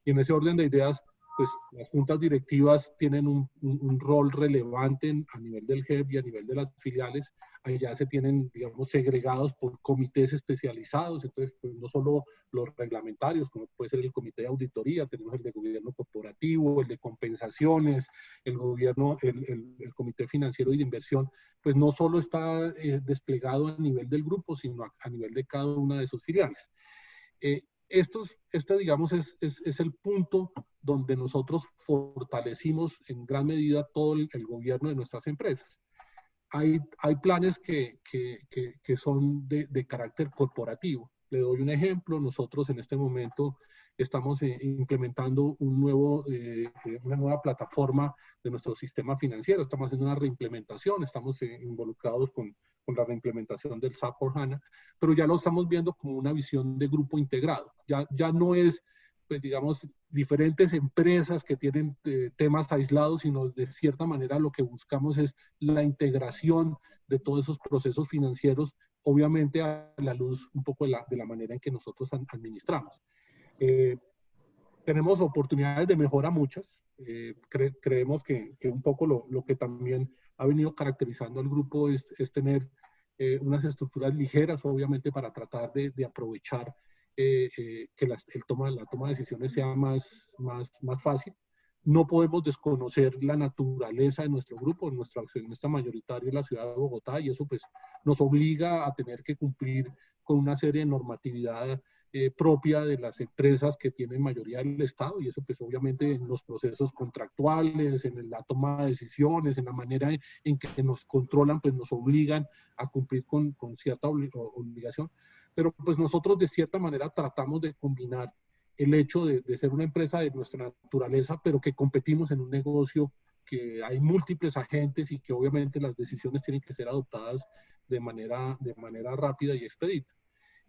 Y en ese orden de ideas, pues las juntas directivas tienen un rol relevante a nivel del GEP y a nivel de las filiales. Allá se tienen, digamos, segregados por comités especializados, entonces pues no solo los reglamentarios, como puede ser el comité de auditoría, tenemos el de gobierno corporativo, el de compensaciones, el comité financiero y de inversión, pues no solo está desplegado a nivel del grupo, sino a nivel de cada una de sus filiales. Este, digamos, es el punto donde nosotros fortalecimos en gran medida todo el gobierno de nuestras empresas. Hay planes que son de carácter corporativo. Le doy un ejemplo. Nosotros en este momento estamos implementando una nueva plataforma de nuestro sistema financiero. Estamos haciendo una reimplementación, estamos involucrados con la reimplementación del SAP por HANA, pero ya lo estamos viendo como una visión de grupo integrado. Ya no es, pues digamos, diferentes empresas que tienen temas aislados, sino de cierta manera lo que buscamos es la integración de todos esos procesos financieros, obviamente a la luz un poco de la manera en que nosotros administramos. Tenemos oportunidades de mejora muchas. Creemos que un poco lo que también ha venido caracterizando al grupo es tener unas estructuras ligeras, obviamente, para tratar de aprovechar que la toma de decisiones sea más fácil. No podemos desconocer la naturaleza de nuestro grupo. Nuestra accionista mayoritaria es la ciudad de Bogotá, y eso pues nos obliga a tener que cumplir con una serie de normatividad propia de las empresas que tienen mayoría del Estado, y eso pues obviamente en los procesos contractuales, en la toma de decisiones, en la manera en que nos controlan, pues nos obligan a cumplir con cierta obligación. Pero pues nosotros de cierta manera tratamos de combinar el hecho de ser una empresa de nuestra naturaleza, pero que competimos en un negocio que hay múltiples agentes y que obviamente las decisiones tienen que ser adoptadas de manera rápida y expedita.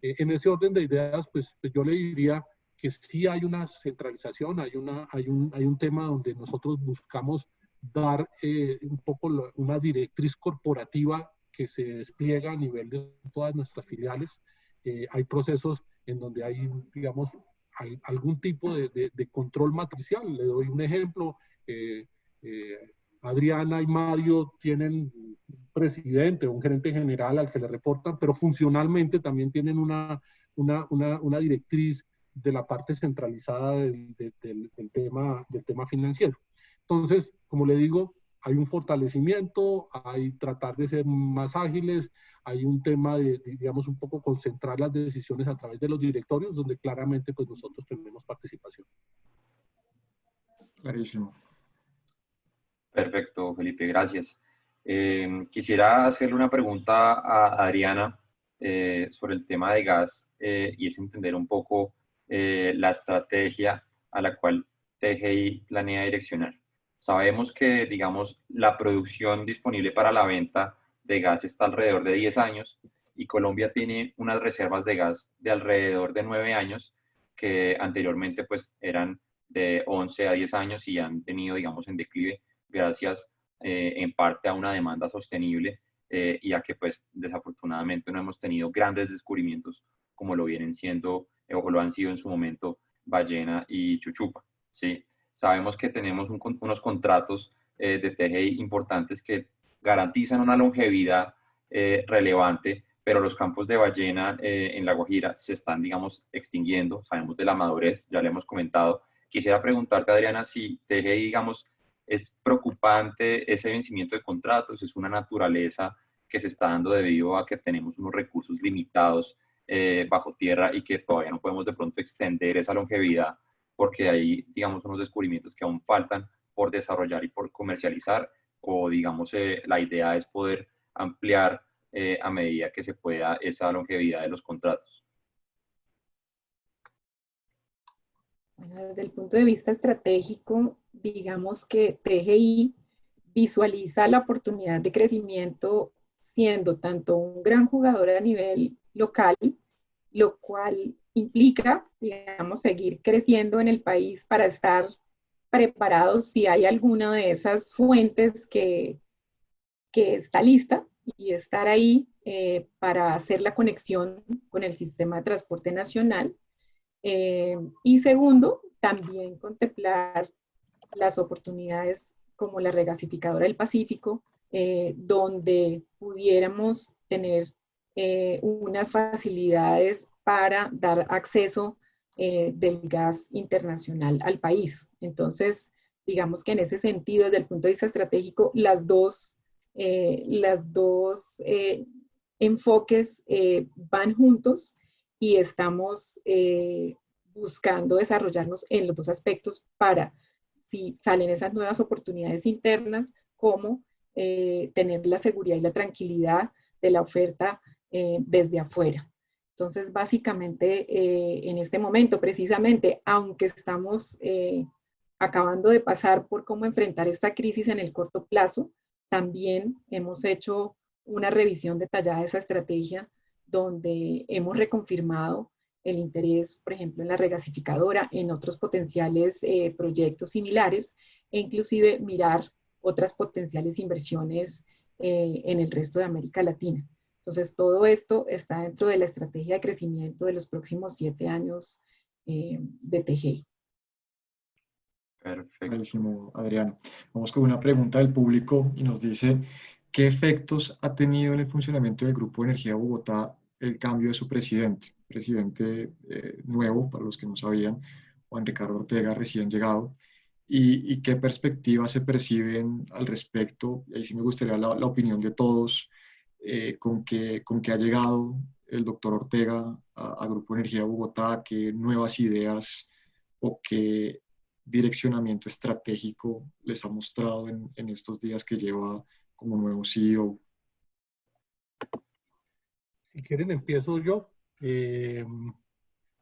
En ese orden de ideas, pues yo le diría que sí hay una centralización, hay un tema donde nosotros buscamos dar un poco una directriz corporativa que se despliega a nivel de todas nuestras filiales. Hay procesos en donde hay, digamos, algún tipo de control matricial. Le doy un ejemplo. Adriana y Mario tienen un presidente o un gerente general al que le reportan, pero funcionalmente también tienen una directriz de la parte centralizada del tema financiero. Entonces, como le digo, hay un fortalecimiento, hay tratar de ser más ágiles, hay un tema de, digamos, un poco concentrar las decisiones a través de los directorios, donde claramente pues nosotros tenemos participación. Clarísimo. Perfecto, Felipe, gracias. Quisiera hacerle una pregunta a Adriana sobre el tema de gas y es entender un poco la estrategia a la cual TGI planea direccionar. Sabemos que, digamos, la producción disponible para la venta de gas está alrededor de 10 años y Colombia tiene unas reservas de gas de alrededor de 9 años que anteriormente pues eran de 11 a 10 años y han tenido, digamos, en declive gracias en parte a una demanda sostenible y a que pues desafortunadamente no hemos tenido grandes descubrimientos como lo vienen siendo o lo han sido en su momento Ballena y Chuchupa, ¿sí? Sabemos que tenemos unos contratos de TGI importantes que garantizan una longevidad relevante, pero los campos de ballena en La Guajira se están, digamos, extinguiendo. Sabemos de la madurez, ya le hemos comentado. Quisiera preguntarte, Adriana, si TGI, digamos, es preocupante ese vencimiento de contratos, es una naturaleza que se está dando debido a que tenemos unos recursos limitados bajo tierra y que todavía no podemos de pronto extender esa longevidad porque hay, digamos, unos descubrimientos que aún faltan por desarrollar y por comercializar, o digamos, la idea es poder ampliar a medida que se pueda esa longevidad de los contratos. Bueno, desde el punto de vista estratégico, digamos que TGI visualiza la oportunidad de crecimiento siendo tanto un gran jugador a nivel local, lo cual implica, digamos, seguir creciendo en el país para estar preparados si hay alguna de esas fuentes que está lista y estar ahí para hacer la conexión con el sistema de transporte nacional. Y segundo, también contemplar las oportunidades como la regasificadora del Pacífico, donde pudiéramos tener unas facilidades para dar acceso del gas internacional al país. Entonces, digamos que en ese sentido, desde el punto de vista estratégico, las dos enfoques van juntos y estamos buscando desarrollarnos en los dos aspectos para, si salen esas nuevas oportunidades internas, como tener la seguridad y la tranquilidad de la oferta desde afuera. Entonces, básicamente, en este momento, precisamente, aunque estamos acabando de pasar por cómo enfrentar esta crisis en el corto plazo, también hemos hecho una revisión detallada de esa estrategia donde hemos reconfirmado el interés, por ejemplo, en la regasificadora, en otros potenciales proyectos similares, e inclusive mirar otras potenciales inversiones en el resto de América Latina. Entonces, todo esto está dentro de la estrategia de crecimiento de los próximos 7 años de TGI. Perfecto. Buenísimo, Adriano. Vamos con una pregunta del público y nos dice, ¿qué efectos ha tenido en el funcionamiento del Grupo Energía Bogotá el cambio de su presidente? Presidente nuevo, para los que no sabían, Juan Ricardo Ortega, recién llegado. ¿Y qué perspectivas se perciben al respecto? Y ahí sí me gustaría la opinión de todos, con qué ha llegado el doctor Ortega a Grupo Energía Bogotá, qué nuevas ideas o qué direccionamiento estratégico les ha mostrado en estos días que lleva como nuevo CEO. Si quieren, empiezo yo.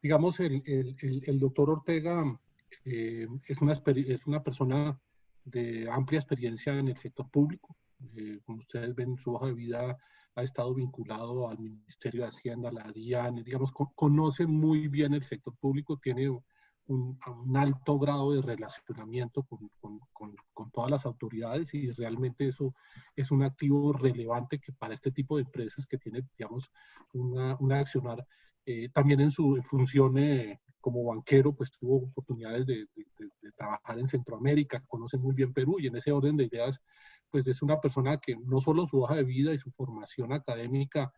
Digamos, el doctor Ortega es una persona de amplia experiencia en el sector público. Como ustedes ven, su hoja de vida ha estado vinculado al Ministerio de Hacienda, a la DIAN, digamos, conoce muy bien el sector público, tiene un alto grado de relacionamiento con todas las autoridades, y realmente eso es un activo relevante que para este tipo de empresas que tiene, digamos, una accionar. También en su función como banquero, pues tuvo oportunidades de trabajar en Centroamérica, conoce muy bien Perú, y en ese orden de ideas, pues es una persona que no solo su hoja de vida y su formación académica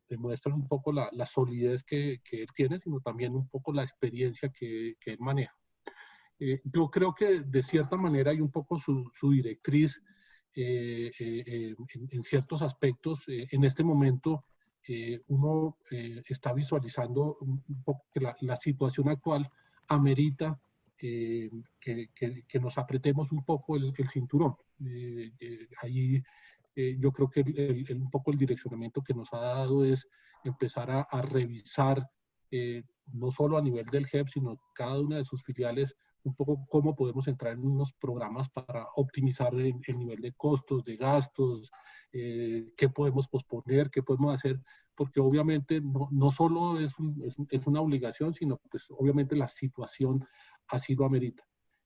demuestran un poco la solidez que él tiene, sino también un poco la experiencia que él maneja. Yo creo que de cierta manera hay un poco su directriz en ciertos aspectos. En este momento uno está visualizando un poco que la situación actual amerita que nos apretemos un poco el cinturón. Ahí yo creo que un poco el direccionamiento que nos ha dado es empezar a revisar, no solo a nivel del GEP, sino cada una de sus filiales, un poco cómo podemos entrar en unos programas para optimizar el nivel de costos, de gastos, qué podemos posponer, qué podemos hacer, porque obviamente no solo es una obligación, sino pues obviamente la situación así lo amerita.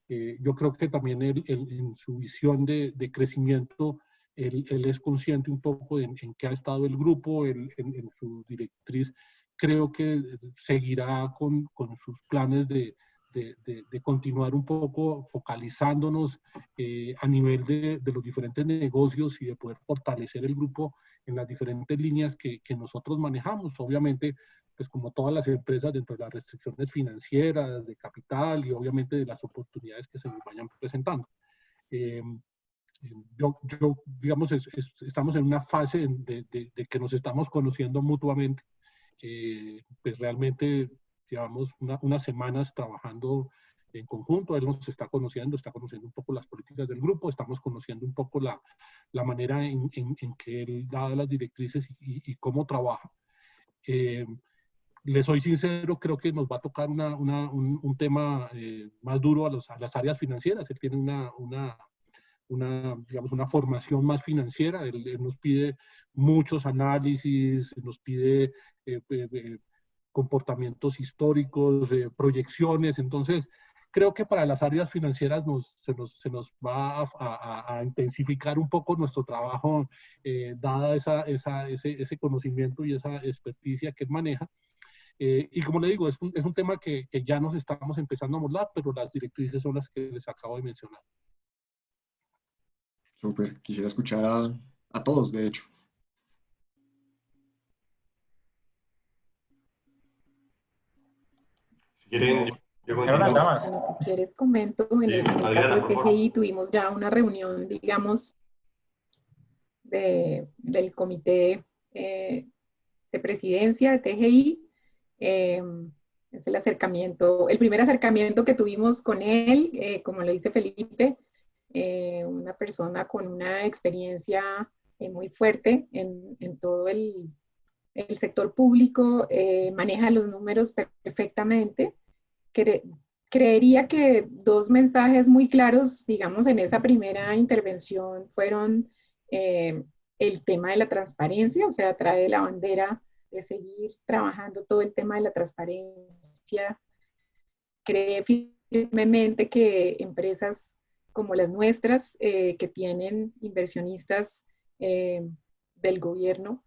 Yo creo que también en su visión de crecimiento, él es consciente un poco en qué ha estado el grupo, en su directriz. Creo que seguirá con sus planes de continuar un poco focalizándonos a nivel de los diferentes negocios y de poder fortalecer el grupo en las diferentes líneas que nosotros manejamos. Obviamente, pues como todas las empresas, dentro de las restricciones financieras, de capital y obviamente de las oportunidades que se nos vayan presentando. Digamos, estamos en una fase de que nos estamos conociendo mutuamente. Pues realmente llevamos unas semanas trabajando en conjunto. Él nos está conociendo un poco las políticas del grupo, estamos conociendo un poco la manera en que él da las directrices y cómo trabaja. Les soy sincero, creo que nos va a tocar un tema más duro a las áreas financieras. Él tiene digamos, una formación más financiera. Él nos pide muchos análisis, nos pide comportamientos históricos, proyecciones. Entonces, creo que para las áreas financieras se nos va a intensificar un poco nuestro trabajo, dada ese conocimiento y esa experticia que él maneja. Y como le digo, es un tema que ya nos estamos empezando a modelar, pero las directrices son las que les acabo de mencionar. Súper, quisiera escuchar a todos, de hecho. Si quieren, yo Bueno, las continúo. damas. Bueno, si quieres comento, en el caso Adriana, de por favor. TGI tuvimos ya una reunión, digamos, del comité de presidencia de TGI. Es el primer acercamiento que tuvimos con él, como lo dice Felipe, una persona con una experiencia muy fuerte en todo el sector público, maneja los números perfectamente. Creería que dos mensajes muy claros, digamos, en esa primera intervención fueron el tema de la transparencia, o sea, trae la bandera de seguir trabajando todo el tema de la transparencia. Cree firmemente que empresas como las nuestras, que tienen inversionistas del gobierno,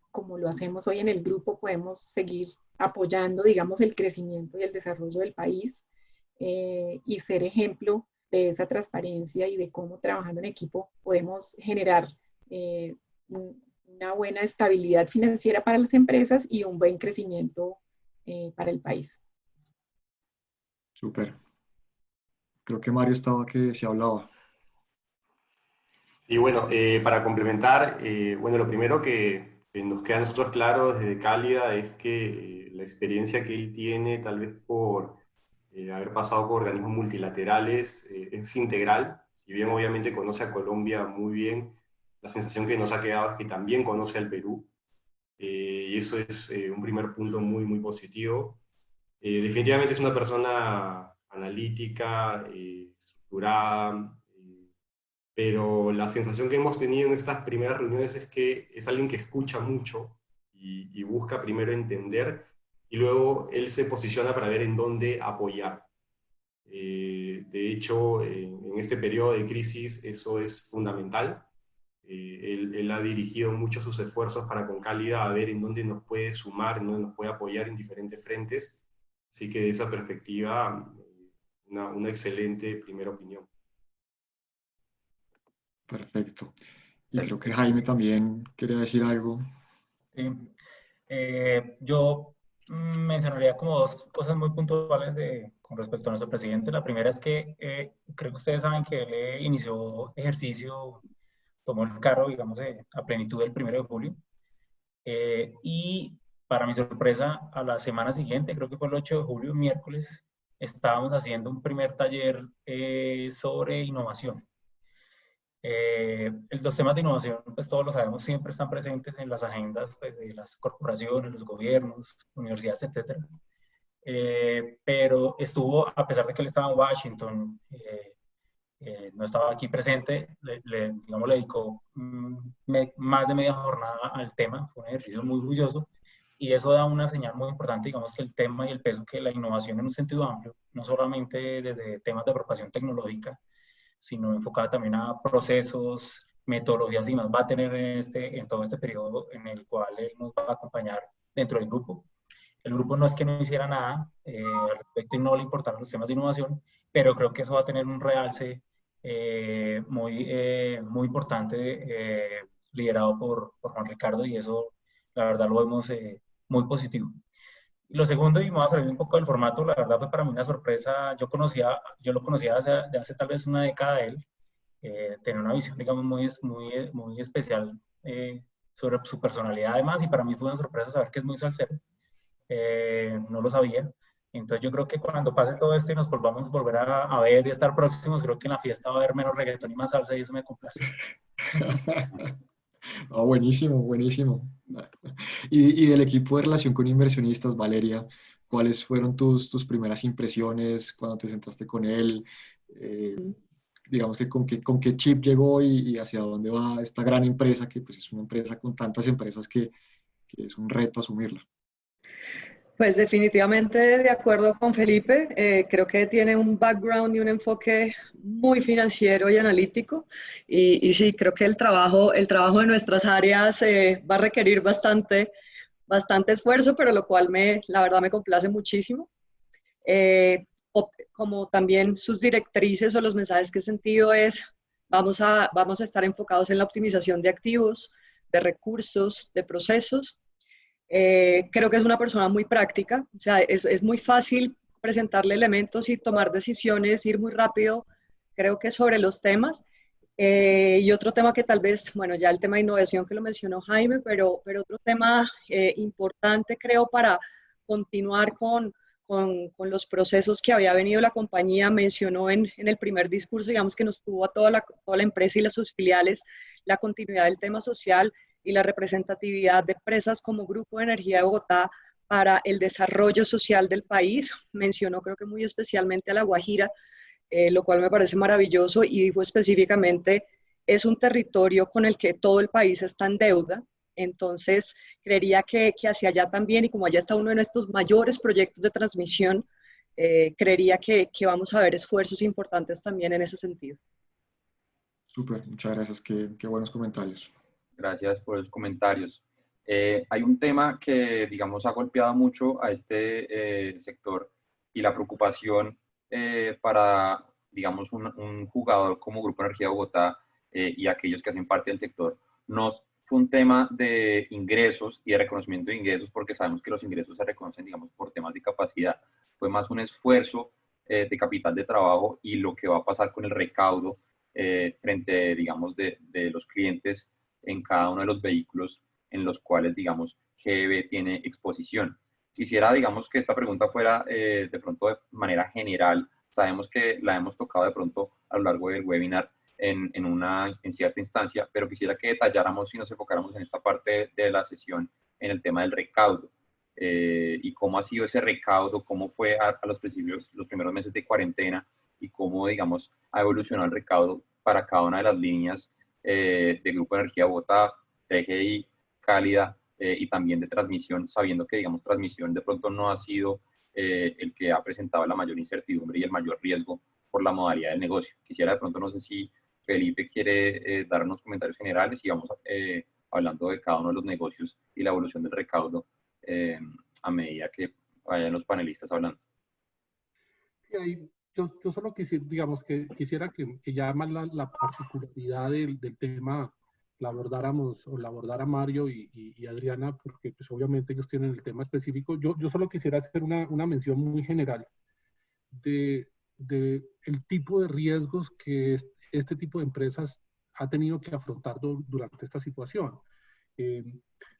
como lo hacemos hoy en el grupo, podemos seguir apoyando, digamos, el crecimiento y el desarrollo del país, y ser ejemplo de esa transparencia y de cómo trabajando en equipo podemos generar una buena estabilidad financiera para las empresas y un buen crecimiento para el país. Súper. Creo que Mario estaba que se hablaba. Y bueno, para complementar, bueno, lo primero que nos queda a nosotros claro desde Cálida es que la experiencia que él tiene, tal vez por haber pasado por organismos multilaterales, es integral. Si bien obviamente conoce a Colombia muy bien, la sensación que nos ha quedado es que también conoce al Perú. Y eso es un primer punto muy, muy positivo. Definitivamente es una persona analítica, estructurada, pero la sensación que hemos tenido en estas primeras reuniones es que es alguien que escucha mucho y busca primero entender, y luego él se posiciona para ver en dónde apoyar. De hecho, en este periodo de crisis eso es fundamental. Él ha dirigido muchos sus esfuerzos para con Cálida a ver en dónde nos puede sumar, en dónde nos puede apoyar en diferentes frentes. Así que de esa perspectiva, una excelente primera opinión. Perfecto. Y creo que Jaime también quería decir algo. Sí. Yo mencionaría como dos cosas muy puntuales con respecto a nuestro presidente. La primera es que creo que ustedes saben que él inició ejercicio, tomó el cargo, digamos, a plenitud del 1 de julio. Y para mi sorpresa, a la semana siguiente, creo que fue el 8 de julio, miércoles, estábamos haciendo un primer taller sobre innovación. Los temas de innovación, pues todos lo sabemos, siempre están presentes en las agendas, pues, de las corporaciones, los gobiernos, universidades, etc. Pero estuvo, a pesar de que él estaba en Washington, no estaba aquí presente, digamos, le dedicó más de media jornada al tema. Fue un ejercicio muy orgulloso, y eso da una señal muy importante, digamos, que el tema y el peso que la innovación en un sentido amplio, no solamente desde temas de apropiación tecnológica, sino enfocada también a procesos, metodologías y más, va a tener en todo este periodo en el cual él nos va a acompañar dentro del grupo. El grupo no es que no hiciera nada al respecto y no le importaran los temas de innovación, pero creo que eso va a tener un realce muy importante, liderado por Juan Ricardo, y eso la verdad lo vemos muy positivo. Lo segundo, y me voy a salir un poco del formato, la verdad fue para mí una sorpresa. Yo lo conocía de hace tal vez una década de él. Tenía una visión, digamos, muy especial sobre su personalidad además, y para mí fue una sorpresa saber que es muy salsero. No lo sabía. Entonces yo creo que cuando pase todo esto y nos volver a ver y estar próximos, creo que en la fiesta va a haber menos reggaetón y más salsa, y eso me complace. Oh, buenísimo, buenísimo. Y del equipo de relación con inversionistas, Valeria, ¿cuáles fueron tus primeras impresiones cuando te sentaste con él? digamos que con qué chip llegó y hacia dónde va esta gran empresa, que pues es una empresa con tantas empresas que es un reto asumirla. Pues definitivamente de acuerdo con Felipe, creo que tiene un background y un enfoque muy financiero y analítico y sí, creo que el trabajo de nuestras áreas va a requerir bastante esfuerzo, pero lo cual la verdad me complace muchísimo. Como también sus directrices o los mensajes que he sentido es, vamos a estar enfocados en la optimización de activos, de recursos, de procesos. Creo que es una persona muy práctica, o sea, es muy fácil presentarle elementos y tomar decisiones, ir muy rápido, creo que sobre los temas. Y otro tema que tal vez, bueno, ya el tema de innovación que lo mencionó Jaime, pero otro tema importante creo para continuar con los procesos que había venido la compañía, mencionó en el primer discurso, digamos que nos tuvo a toda la empresa y las sus filiales, la continuidad del tema social y la representatividad de empresas como Grupo de Energía de Bogotá para el desarrollo social del país. Mencionó creo que muy especialmente a La Guajira, lo cual me parece maravilloso y dijo específicamente, es un territorio con el que todo el país está en deuda, entonces creería que hacia allá también, y como allá está uno de nuestros mayores proyectos de transmisión, creería que vamos a ver esfuerzos importantes también en ese sentido. Súper, muchas gracias, qué buenos comentarios. Gracias por los comentarios. Hay un tema que, digamos, ha golpeado mucho a este sector y la preocupación para, digamos, un jugador como Grupo Energía de Bogotá y aquellos que hacen parte del sector. No fue un tema de ingresos y de reconocimiento de ingresos, porque sabemos que los ingresos se reconocen, digamos, por temas de capacidad. Fue más un esfuerzo de capital de trabajo y lo que va a pasar con el recaudo frente, digamos, de los clientes en cada uno de los vehículos en los cuales, digamos, GEB tiene exposición. Quisiera, digamos, que esta pregunta fuera de pronto de manera general. Sabemos que la hemos tocado de pronto a lo largo del webinar en cierta instancia, pero quisiera que detalláramos y nos enfocáramos en esta parte de la sesión en el tema del recaudo. Y cómo ha sido ese recaudo, cómo fue a los primeros meses de cuarentena y cómo, digamos, ha evolucionado el recaudo para cada una de las líneas de Grupo Energía Bogotá, TGI, Cálida y también de transmisión, sabiendo que, digamos, transmisión de pronto no ha sido el que ha presentado la mayor incertidumbre y el mayor riesgo por la modalidad del negocio. Quisiera de pronto, no sé si Felipe quiere dar unos comentarios generales y vamos hablando de cada uno de los negocios y la evolución del recaudo a medida que vayan los panelistas hablando. Yo solo quisiera, digamos, quisiera que ya más la particularidad del tema la abordáramos, o la abordara Mario y Adriana, porque pues obviamente ellos tienen el tema específico. Yo solo quisiera hacer una mención muy general de el tipo de riesgos que este tipo de empresas ha tenido que afrontar durante esta situación.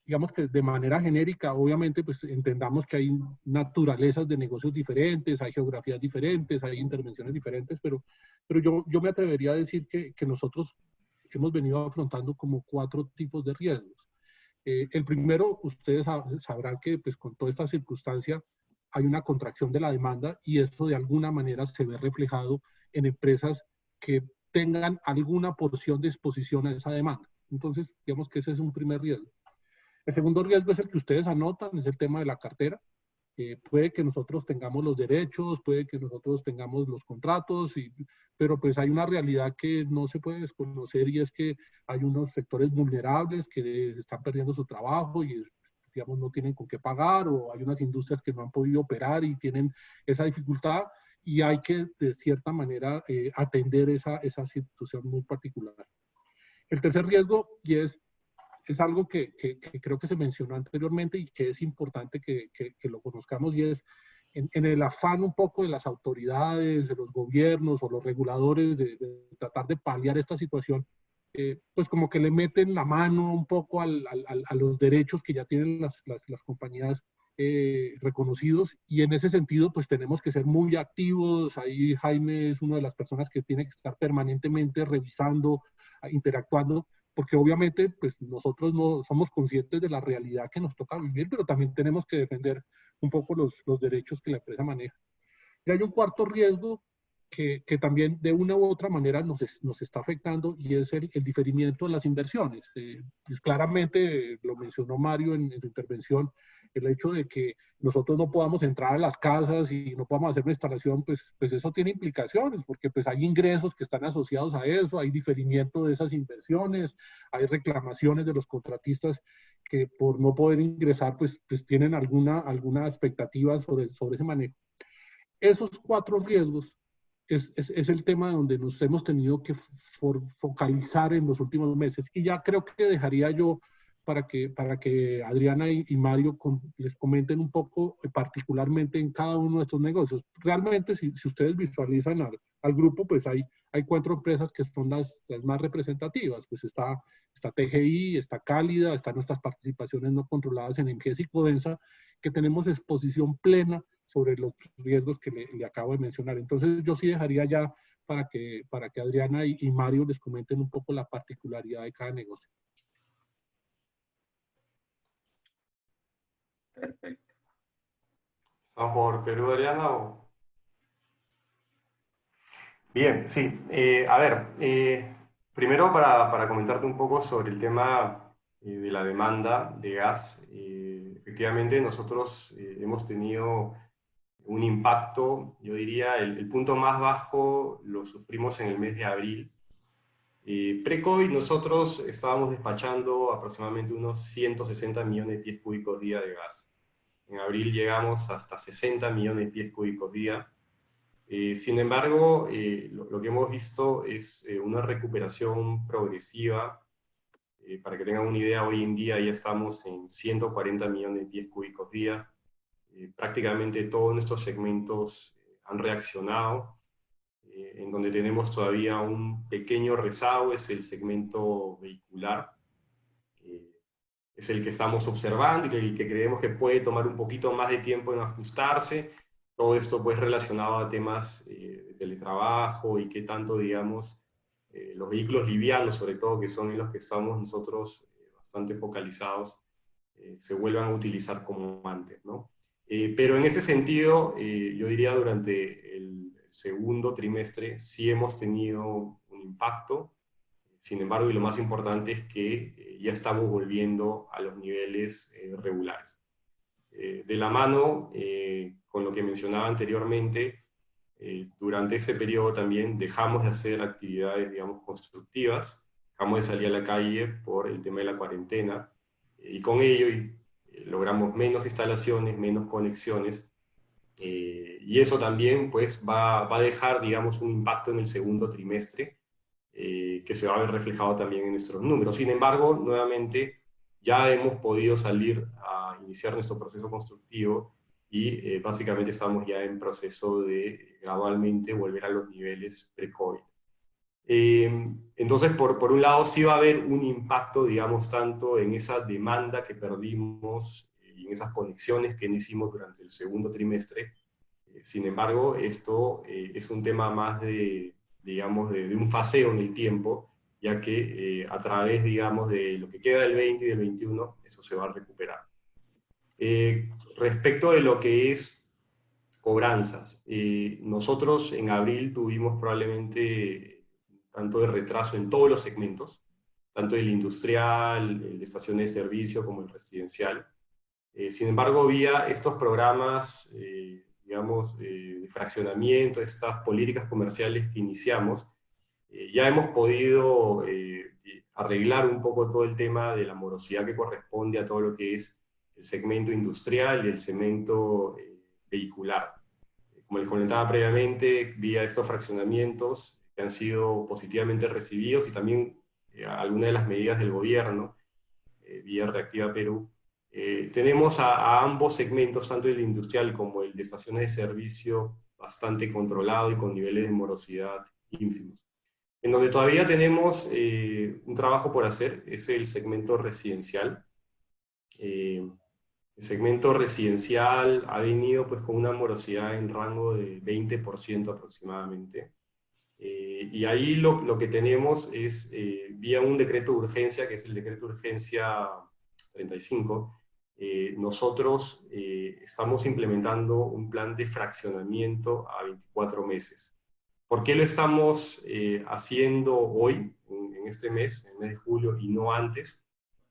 Digamos que de manera genérica, obviamente, pues entendamos que hay naturalezas de negocios diferentes, hay geografías diferentes, hay intervenciones diferentes, pero yo me atrevería a decir que nosotros hemos venido afrontando como 4 tipos de riesgos. El primero, ustedes sabrán que pues con toda esta circunstancia hay una contracción de la demanda y esto de alguna manera se ve reflejado en empresas que tengan alguna porción de exposición a esa demanda. Entonces, digamos que ese es un primer riesgo. El segundo riesgo es el que ustedes anotan, es el tema de la cartera. Puede que nosotros tengamos los derechos, puede que nosotros tengamos los contratos, pero pues hay una realidad que no se puede desconocer y es que hay unos sectores vulnerables que están perdiendo su trabajo y digamos no tienen con qué pagar, o hay unas industrias que no han podido operar y tienen esa dificultad y hay que de cierta manera atender esa situación muy particular. El tercer riesgo, y es algo que creo que se mencionó anteriormente y que es importante que lo conozcamos, y es en el afán un poco de las autoridades, de los gobiernos o los reguladores de tratar de paliar esta situación, pues como que le meten la mano un poco a los derechos que ya tienen las compañías reconocidos, y en ese sentido pues tenemos que ser muy activos. Ahí Jaime es una de las personas que tiene que estar permanentemente revisando, interactuando, porque obviamente pues nosotros no somos conscientes de la realidad que nos toca vivir, pero también tenemos que defender un poco los derechos que la empresa maneja. Y hay un cuarto riesgo que también de una u otra manera nos está afectando, y es el diferimiento de las inversiones. Pues claramente, lo mencionó Mario en su intervención, el hecho de que nosotros no podamos entrar a las casas y no podamos hacer una instalación, pues eso tiene implicaciones, porque pues hay ingresos que están asociados a eso, hay diferimiento de esas inversiones, hay reclamaciones de los contratistas que por no poder ingresar, pues tienen alguna expectativa sobre ese manejo. Esos 4 riesgos es el tema donde nos hemos tenido que focalizar en los últimos meses. Y ya creo que dejaría yo para que Adriana y Mario les comenten un poco particularmente en cada uno de estos negocios. Realmente, si ustedes visualizan al grupo, pues hay 4 empresas que son las más representativas. Pues está TGI, está Cálida, están nuestras participaciones no controladas en Enges y Codensa, que tenemos exposición plena sobre los riesgos que le acabo de mencionar. Entonces yo sí dejaría ya para que Adriana y Mario les comenten un poco la particularidad de cada negocio. Perfecto. ¿Estamos por Perú, Adriana? O... Bien, sí. A ver, primero para comentarte un poco sobre el tema de la demanda de gas. Efectivamente, nosotros hemos tenido un impacto, yo diría, el punto más bajo lo sufrimos en el mes de abril. Pre-COVID nosotros estábamos despachando aproximadamente unos 160 millones de pies cúbicos día de gas. En abril llegamos hasta 60 millones de pies cúbicos día. Sin embargo, lo que hemos visto es una recuperación progresiva. Para que tengan una idea, hoy en día ya estamos en 140 millones de pies cúbicos día. Prácticamente todos nuestros segmentos han reaccionado. En donde tenemos todavía un pequeño rezago es el segmento vehicular. Es el que estamos observando y que creemos que puede tomar un poquito más de tiempo en ajustarse. Todo esto pues relacionado a temas de teletrabajo y qué tanto, digamos, los vehículos livianos, sobre todo, que son en los que estamos nosotros bastante focalizados, se vuelvan a utilizar como antes, ¿no? Pero en ese sentido, yo diría durante el segundo trimestre sí hemos tenido un impacto. Sin embargo, y lo más importante es que ya estamos volviendo a los niveles regulares. De la mano, con lo que mencionaba anteriormente, durante ese periodo también dejamos de hacer actividades, digamos, constructivas, dejamos de salir a la calle por el tema de la cuarentena, y con ello logramos menos instalaciones, menos conexiones, y eso también pues va a dejar, digamos, un impacto en el segundo trimestre, que se va a ver reflejado también en nuestros números. Sin embargo, nuevamente, ya hemos podido salir a iniciar nuestro proceso constructivo y básicamente estamos ya en proceso de gradualmente volver a los niveles pre-COVID. Entonces, por un lado, sí va a haber un impacto, digamos, tanto en esa demanda que perdimos y en esas conexiones que no hicimos durante el segundo trimestre. Sin embargo, esto es un tema más de, digamos, de un faseo en el tiempo, ya que a través, digamos, de lo que queda del 20 y del 21, eso se va a recuperar. Respecto de lo que es cobranzas, nosotros en abril tuvimos probablemente tanto de retraso en todos los segmentos, tanto el industrial, el de estaciones de servicio, como el residencial. Sin embargo, vía estos programas, digamos, de fraccionamiento, estas políticas comerciales que iniciamos, ya hemos podido arreglar un poco todo el tema de la morosidad que corresponde a todo lo que es el segmento industrial y el segmento vehicular. Como les comentaba previamente, vía estos fraccionamientos que han sido positivamente recibidos y también algunas de las medidas del gobierno, vía Reactiva Perú, tenemos a ambos segmentos, tanto el industrial como el de estaciones de servicio, bastante controlado y con niveles de morosidad ínfimos. En donde todavía tenemos un trabajo por hacer es el segmento residencial. El segmento residencial ha venido pues, con una morosidad en rango de 20% aproximadamente. Y ahí lo que tenemos es, vía un decreto de urgencia, que es el decreto de urgencia 35, nosotros estamos implementando un plan de fraccionamiento a 24 meses. ¿Por qué lo estamos haciendo hoy, en este mes, en el mes de julio, y no antes?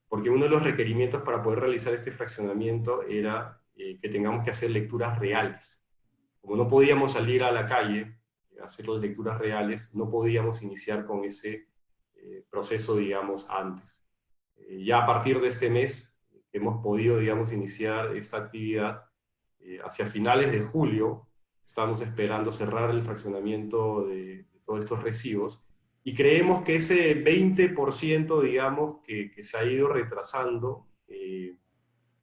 Porque uno de los requerimientos para poder realizar este fraccionamiento era que tengamos que hacer lecturas reales. Como no podíamos salir a la calle a hacer las lecturas reales, no podíamos iniciar con ese proceso, digamos, antes. Ya a partir de este mes hemos podido, digamos, iniciar esta actividad. Hacia finales de julio estamos esperando cerrar el fraccionamiento de todos estos residuos, y creemos que ese 20%, digamos, que se ha ido retrasando,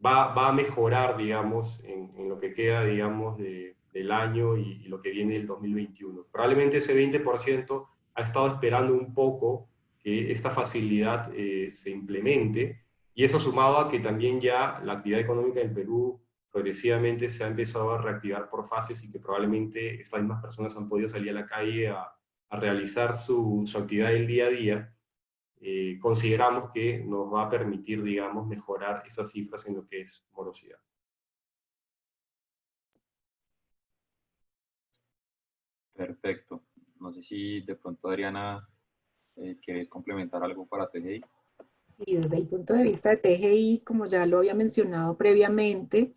va a mejorar, digamos, en lo que queda, digamos, del año y lo que viene del 2021. Probablemente ese 20% ha estado esperando un poco que esta facilidad se implemente, y eso sumado a que también ya la actividad económica del Perú progresivamente se ha empezado a reactivar por fases, y que probablemente estas mismas personas han podido salir a la calle a realizar su actividad del día a día. Consideramos que nos va a permitir, digamos, mejorar esas cifras en lo que es morosidad. Perfecto. No sé si de pronto, Adriana, ¿quieres complementar algo para TGI? Sí, desde el punto de vista de TGI, como ya lo había mencionado previamente,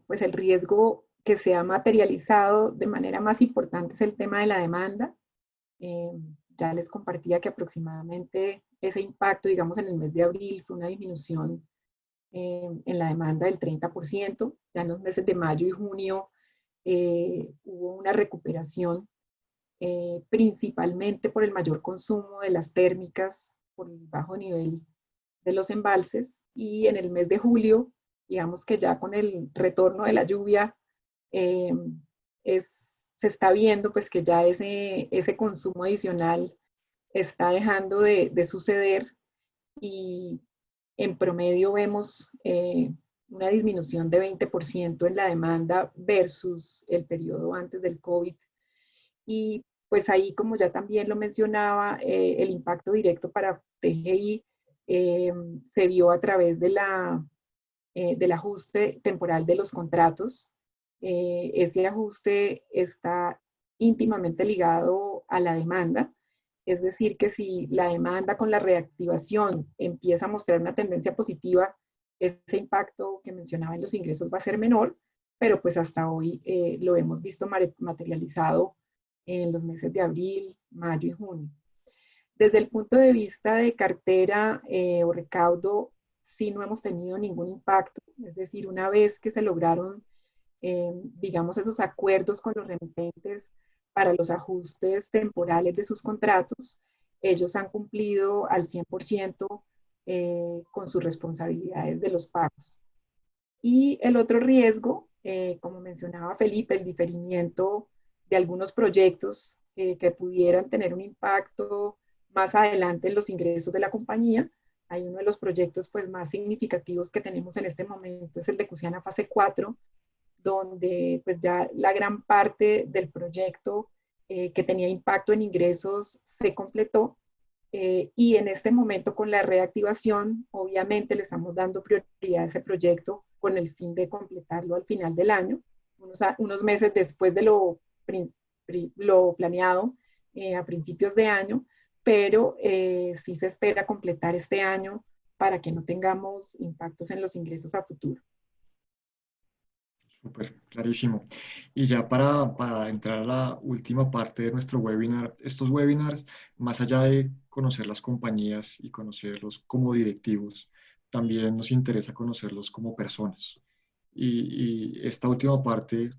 pues el riesgo que se ha materializado de manera más importante es el tema de la demanda. Ya les compartía que aproximadamente ese impacto, digamos, en el mes de abril fue una disminución en la demanda del 30%. Ya en los meses de mayo y junio hubo una recuperación, principalmente por el mayor consumo de las térmicas, por el bajo nivel de los embalses, y en el mes de julio, digamos que ya con el retorno de la lluvia, se está viendo pues que ya ese consumo adicional está dejando de suceder, y en promedio vemos una disminución de 20% en la demanda versus el periodo antes del COVID. Y pues ahí, como ya también lo mencionaba, el impacto directo para TGI se vio a través del ajuste temporal de los contratos. Ese ajuste está íntimamente ligado a la demanda. Es decir, que si la demanda con la reactivación empieza a mostrar una tendencia positiva, ese impacto que mencionaba en los ingresos va a ser menor, pero pues hasta hoy lo hemos visto materializado en los meses de abril, mayo y junio. Desde el punto de vista de cartera o recaudo, sí no hemos tenido ningún impacto. Es decir, una vez que se lograron, digamos, esos acuerdos con los remitentes para los ajustes temporales de sus contratos, ellos han cumplido al 100% con sus responsabilidades de los pagos. Y el otro riesgo, como mencionaba Felipe, el diferimiento de algunos proyectos que pudieran tener un impacto más adelante en los ingresos de la compañía. Hay uno de los proyectos pues, más significativos que tenemos en este momento, es el de Cusiana Fase 4, donde pues, ya la gran parte del proyecto que tenía impacto en ingresos se completó. Y en este momento con la reactivación, obviamente le estamos dando prioridad a ese proyecto con el fin de completarlo al final del año, unos meses después de lo planeado a principios de año, pero sí se espera completar este año para que no tengamos impactos en los ingresos a futuro. Súper, clarísimo. Y ya para entrar a la última parte de nuestro webinar, estos webinars, más allá de conocer las compañías y conocerlos como directivos, también nos interesa conocerlos como personas. Y esta última parte,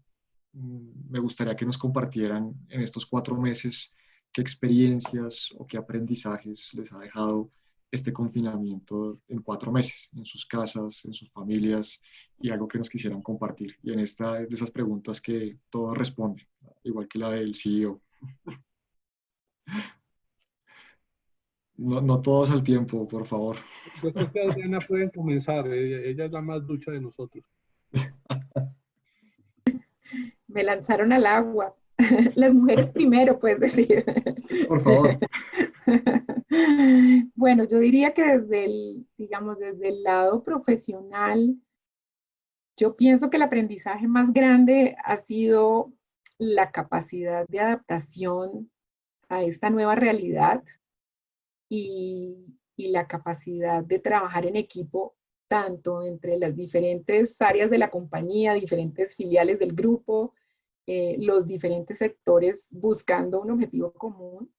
me gustaría que nos compartieran en estos 4 meses qué experiencias o qué aprendizajes les ha dejado este confinamiento en 4 meses, en sus casas, en sus familias, y algo que nos quisieran compartir. Y en esta de esas preguntas que todos responden, igual que la del CEO. No todos al tiempo, por favor. Yo creo que Adriana puede comenzar, ella es la más ducha de nosotros. Me lanzaron al agua. Las mujeres primero, puedes decir. Por favor. Bueno, yo diría que digamos, desde el lado profesional, yo pienso que el aprendizaje más grande ha sido la capacidad de adaptación a esta nueva realidad y la capacidad de trabajar en equipo, tanto entre las diferentes áreas de la compañía, diferentes filiales del grupo, los diferentes sectores buscando un objetivo común.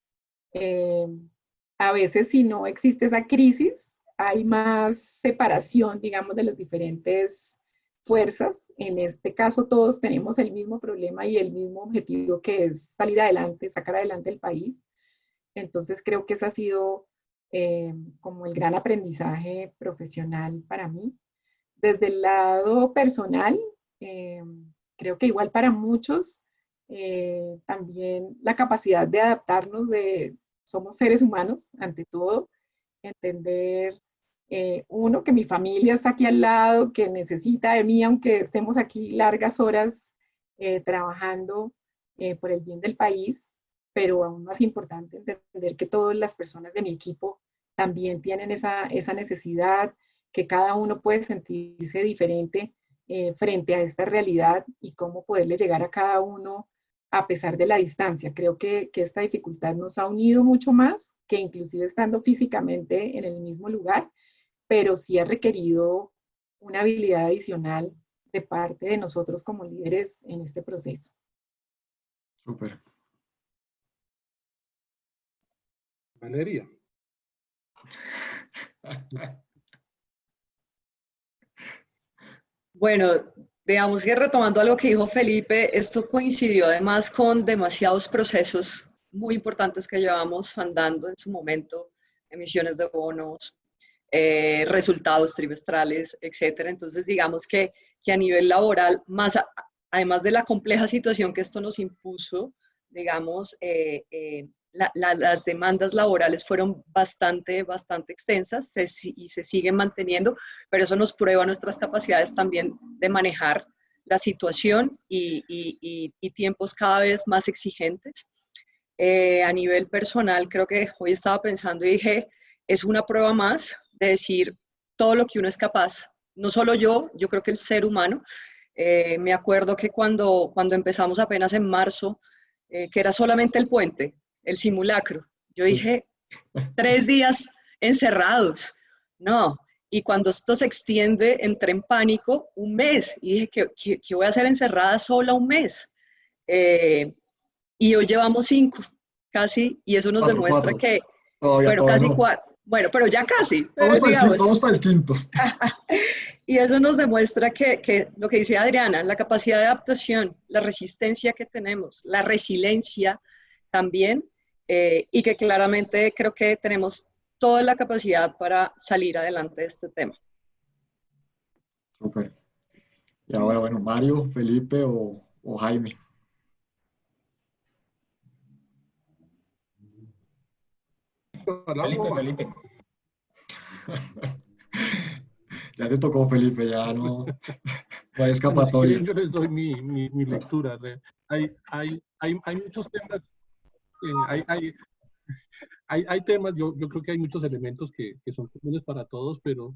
A veces, si no existe esa crisis, hay más separación, digamos, de las diferentes fuerzas. En este caso, todos tenemos el mismo problema y el mismo objetivo, que es salir adelante, sacar adelante el país. Entonces, creo que ese ha sido como el gran aprendizaje profesional para mí. Desde el lado personal, creo que igual para muchos, también la capacidad de adaptarnos, somos seres humanos ante todo, entender, uno, que mi familia está aquí al lado, que necesita de mí, aunque estemos aquí largas horas trabajando por el bien del país, pero aún más importante, entender que todas las personas de mi equipo también tienen esa necesidad, que cada uno puede sentirse diferente frente a esta realidad y cómo poderle llegar a cada uno a pesar de la distancia. Creo que esta dificultad nos ha unido mucho más que inclusive estando físicamente en el mismo lugar, pero sí ha requerido una habilidad adicional de parte de nosotros como líderes en este proceso. Súper. Valeria. Bueno, digamos que retomando algo que dijo Felipe, esto coincidió además con demasiados procesos muy importantes que llevamos andando en su momento, emisiones de bonos, resultados trimestrales, etcétera. Entonces, digamos que a nivel laboral, además de la compleja situación que esto nos impuso, digamos, las demandas laborales fueron bastante extensas y se siguen manteniendo, pero eso nos prueba nuestras capacidades también de manejar la situación y tiempos cada vez más exigentes. A nivel personal, creo que hoy estaba pensando y dije, es una prueba más de decir todo lo que uno es capaz. No solo yo creo que el ser humano. Me acuerdo que cuando empezamos apenas en marzo, que era solamente el puente, el simulacro, yo dije, 3 días encerrados. No, y cuando esto se extiende, entré en pánico 1 mes y dije, ¿qué voy a hacer encerrada sola 1 mes? Y hoy llevamos 5, casi, y eso nos demuestra que, bueno, casi no. 4, bueno, pero ya casi. Vamos para el quinto. Y eso nos demuestra que lo que dice Adriana, la capacidad de adaptación, la resistencia que tenemos, la resiliencia también, y que claramente creo que tenemos toda la capacidad para salir adelante de este tema. Súper. Y ahora, bueno, Mario, Felipe o Jaime. Felipe. Ya te tocó, Felipe, ya no hay escapatoria. Yo les doy mi lectura. Hay muchos temas, hay temas, yo creo que hay muchos elementos que son comunes para todos, pero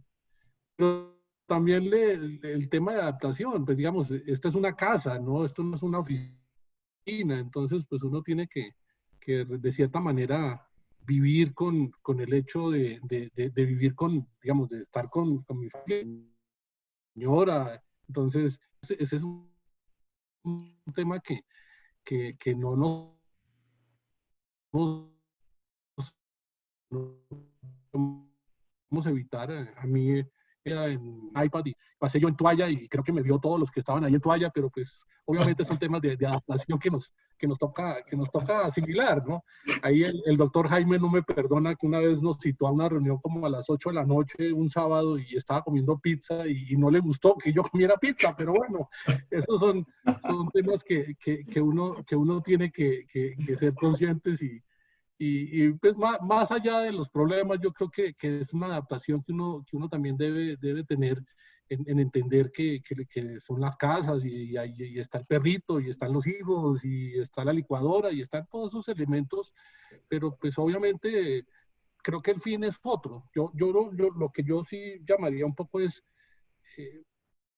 también el tema de adaptación, pues digamos, esta es una casa, ¿no? Esto no es una oficina, entonces pues uno tiene que de cierta manera vivir con el hecho de vivir con, digamos, de estar con mi familia, mi señora. Entonces, ese es un tema que no podemos evitar. A mí era en iPad y pasé yo en toalla y creo que me vio todos los que estaban ahí en toalla, pero pues obviamente son temas de adaptación que nos toca asimilar, ¿no? Ahí el doctor Jaime no me perdona que una vez nos citó a una reunión como a las 8 de la noche, un sábado, y estaba comiendo pizza y no le gustó que yo comiera pizza, pero bueno, esos son temas que uno tiene que ser conscientes y pues más allá de los problemas, yo creo que es una adaptación que uno también debe tener en entender que son las casas y está el perrito y están los hijos y está la licuadora y están todos esos elementos, pero pues obviamente creo que el fin es otro. Lo que yo sí llamaría un poco es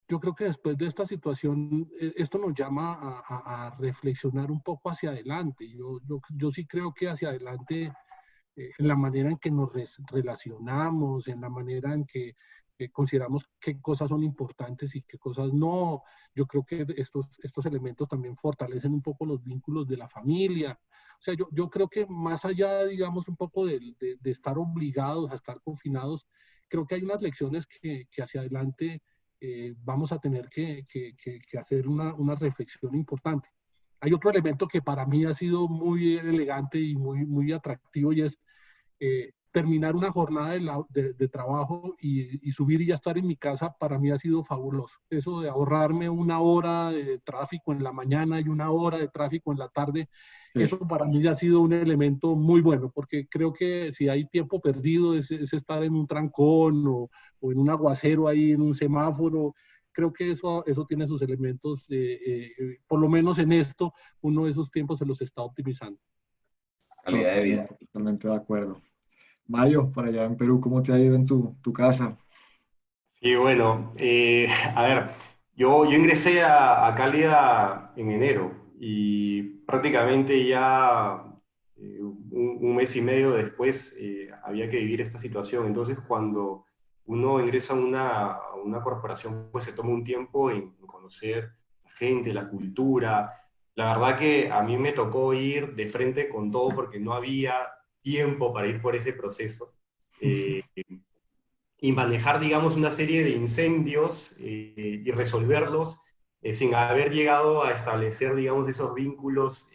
yo creo que después de esta situación, esto nos llama a reflexionar un poco hacia adelante. Yo sí creo que hacia adelante, en la manera en que nos relacionamos, en la manera en que consideramos qué cosas son importantes y qué cosas no. Yo creo que estos elementos también fortalecen un poco los vínculos de la familia. O sea, yo creo que más allá, digamos, un poco de estar obligados a estar confinados, creo que hay unas lecciones que hacia adelante vamos a tener que hacer una reflexión importante. Hay otro elemento que para mí ha sido muy elegante y muy atractivo, y es terminar una jornada de trabajo y subir y ya estar en mi casa. Para mí ha sido fabuloso. Eso de ahorrarme una hora de tráfico en la mañana y una hora de tráfico en la tarde, eso para mí ya ha sido un elemento muy bueno, porque creo que si hay tiempo perdido es estar en un trancón o en un aguacero ahí, en un semáforo. Creo que eso tiene sus elementos, por lo menos en esto, uno de esos tiempos se los está optimizando. Calidad de vida. Totalmente de acuerdo. Mario, para allá en Perú, ¿cómo te ha ido en tu casa? Sí, bueno, a ver, yo ingresé a Cálida en enero y prácticamente ya un mes y medio después había que vivir esta situación. Entonces, cuando uno ingresa a una corporación, pues se toma un tiempo en conocer la gente, la cultura. La verdad que a mí me tocó ir de frente con todo porque no había tiempo para ir por ese proceso. Y manejar, digamos, una serie de incendios y resolverlos sin haber llegado a establecer, digamos, esos vínculos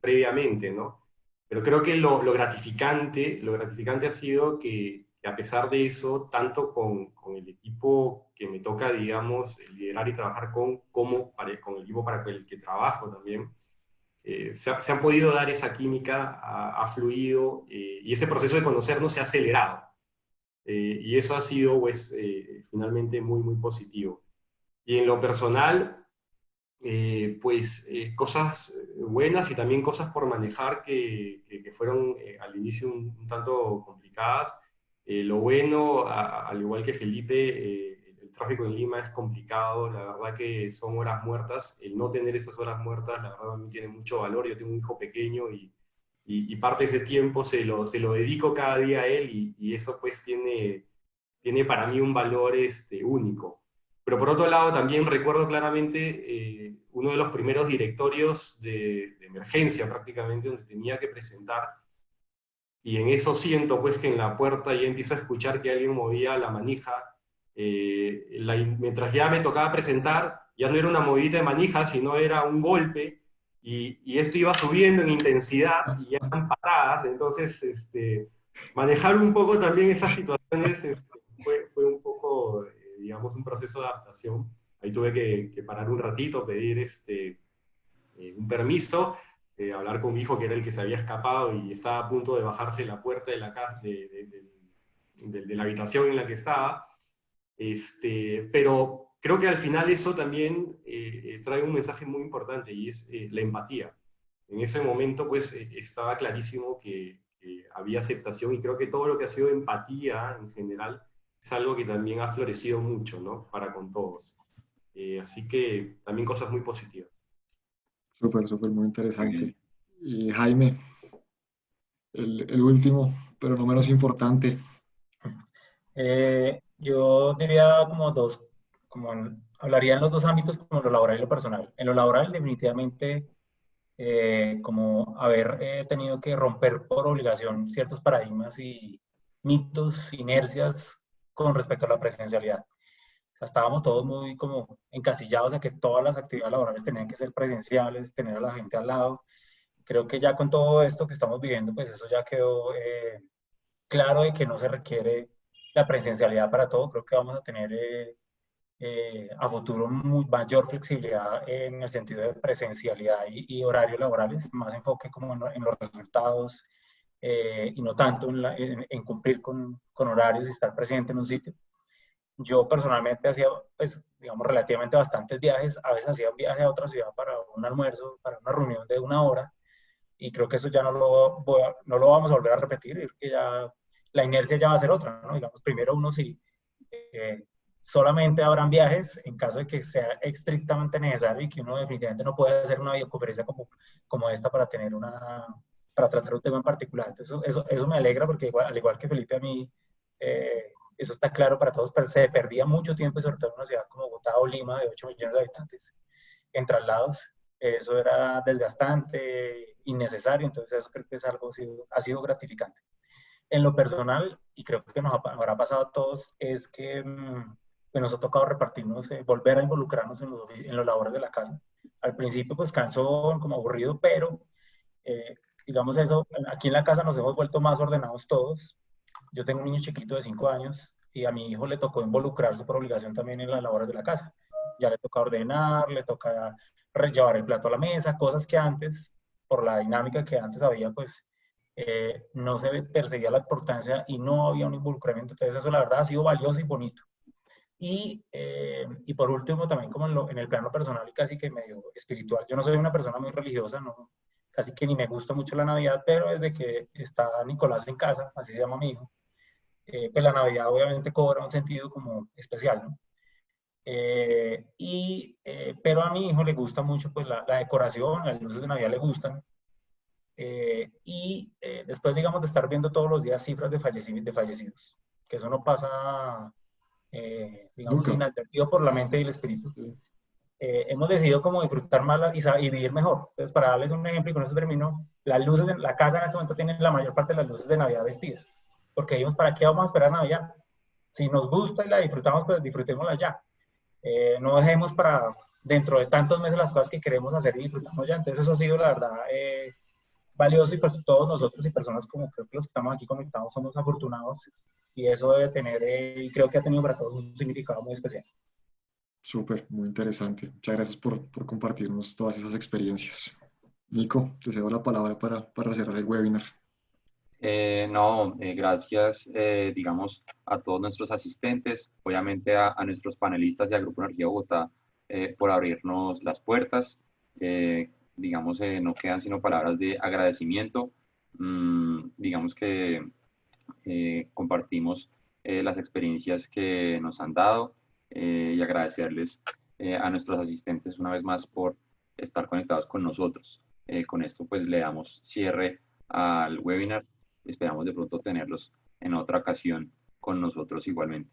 previamente, ¿no? Pero creo que lo gratificante ha sido que a pesar de eso, tanto con el equipo que me toca, digamos, liderar y trabajar como con el equipo para el que trabajo también, se han podido dar esa química, ha fluido, y ese proceso de conocernos se ha acelerado. Y eso ha sido, pues, finalmente muy, muy positivo. Y en lo personal, pues, cosas buenas y también cosas por manejar que fueron al inicio un tanto complicadas. Lo bueno, al igual que Felipe, el tráfico en Lima es complicado, la verdad que son horas muertas. El no tener esas horas muertas, la verdad, a mí tiene mucho valor. Yo tengo un hijo pequeño y parte de ese tiempo se lo dedico cada día a él, y eso pues tiene para mí un valor único. Pero por otro lado también recuerdo claramente uno de los primeros directorios de emergencia prácticamente, donde tenía que presentar, y en eso siento pues que en la puerta ya empiezo a escuchar que alguien movía la manija. Mientras ya me tocaba presentar, ya no era una movida de manija, sino era un golpe, y esto iba subiendo en intensidad y ya eran patadas. Entonces, manejar un poco también esas situaciones fue un poco, digamos, un proceso de adaptación. Ahí tuve que parar un ratito, pedir un permiso, hablar con mi hijo, que era el que se había escapado y estaba a punto de bajarse la puerta de la casa, de la habitación en la que estaba. Pero creo que al final eso también trae un mensaje muy importante, y es la empatía. En ese momento pues estaba clarísimo que había aceptación, y creo que todo lo que ha sido empatía en general es algo que también ha florecido mucho, ¿no? Para con todos. Así que también cosas muy positivas. Súper, súper, muy interesante. Y Jaime, el último, pero no menos importante. Yo diría hablaría en los dos ámbitos, como lo laboral y lo personal. En lo laboral, definitivamente, como haber tenido que romper por obligación ciertos paradigmas y mitos, inercias con respecto a la presencialidad. O sea, estábamos todos muy como encasillados a que todas las actividades laborales tenían que ser presenciales, tener a la gente al lado. Creo que ya con todo esto que estamos viviendo, pues eso ya quedó claro de que no se requiere la presencialidad para todo. Creo que vamos a tener a futuro mayor flexibilidad en el sentido de presencialidad y horarios laborales, más enfoque como en los resultados y no tanto en cumplir con horarios y estar presente en un sitio. Yo personalmente hacía, pues, digamos, relativamente bastantes viajes. A veces hacía un viaje a otra ciudad para un almuerzo, para una reunión de una hora, y creo que eso ya no lo vamos a volver a repetir, porque ya la inercia ya va a ser otra, ¿no? Digamos, primero uno si solamente habrán viajes en caso de que sea estrictamente necesario y que uno definitivamente no puede hacer una videoconferencia como esta para para tratar un tema en particular. Entonces, eso me alegra porque al igual que Felipe, a mí, eso está claro para todos, pero se perdía mucho tiempo, sobre todo en una ciudad como Bogotá o Lima, de 8 millones de habitantes, en traslados. Eso era desgastante, innecesario, entonces eso creo que es algo ha sido gratificante. En lo personal, y creo que nos habrá pasado a todos, es que nos ha tocado repartirnos, volver a involucrarnos en los labores de la casa. Al principio, pues cansón, como aburrido, pero digamos eso, aquí en la casa nos hemos vuelto más ordenados todos. Yo tengo un niño chiquito de 5 años y a mi hijo le tocó involucrarse por obligación también en las labores de la casa. Ya le toca ordenar, le toca llevar el plato a la mesa, cosas que antes, por la dinámica que antes había, pues no se perseguía la importancia y no había un involucramiento. Entonces eso la verdad ha sido valioso y bonito. Y por último, también como en el plano personal y casi que medio espiritual. Yo no soy una persona muy religiosa, no, casi que ni me gusta mucho la Navidad, pero desde que está Nicolás en casa, así se llama mi hijo, pues la Navidad obviamente cobra un sentido como especial, ¿no? Pero a mi hijo le gusta mucho pues la decoración, las luces de Navidad le gustan. Después, digamos, de estar viendo todos los días cifras de fallecidos, que eso no pasa, digamos, inadvertido por la mente y el espíritu. Hemos decidido como disfrutar más y vivir mejor. Entonces, para darles un ejemplo y con eso termino, las luces de la casa en este momento tienen la mayor parte de las luces de Navidad vestidas, porque dijimos, ¿para qué vamos a esperar Navidad? Si nos gusta y la disfrutamos, pues disfrutémosla ya. No dejemos para dentro de tantos meses las cosas que queremos hacer y disfrutamos ya. Entonces, eso ha sido, la verdad, valioso y pues todos nosotros y personas como creo que los que estamos aquí conectados somos afortunados y eso debe tener, y creo que ha tenido para todos un significado muy especial. Súper, muy interesante. Muchas gracias por compartirnos todas esas experiencias. Nico, te cedo la palabra para cerrar el webinar. Gracias, digamos, a todos nuestros asistentes, obviamente a nuestros panelistas y al Grupo Energía Bogotá por abrirnos las puertas. Digamos, no quedan sino palabras de agradecimiento. Digamos que compartimos las experiencias que nos han dado y agradecerles a nuestros asistentes una vez más por estar conectados con nosotros. Con esto pues le damos cierre al webinar. Esperamos de pronto tenerlos en otra ocasión con nosotros igualmente.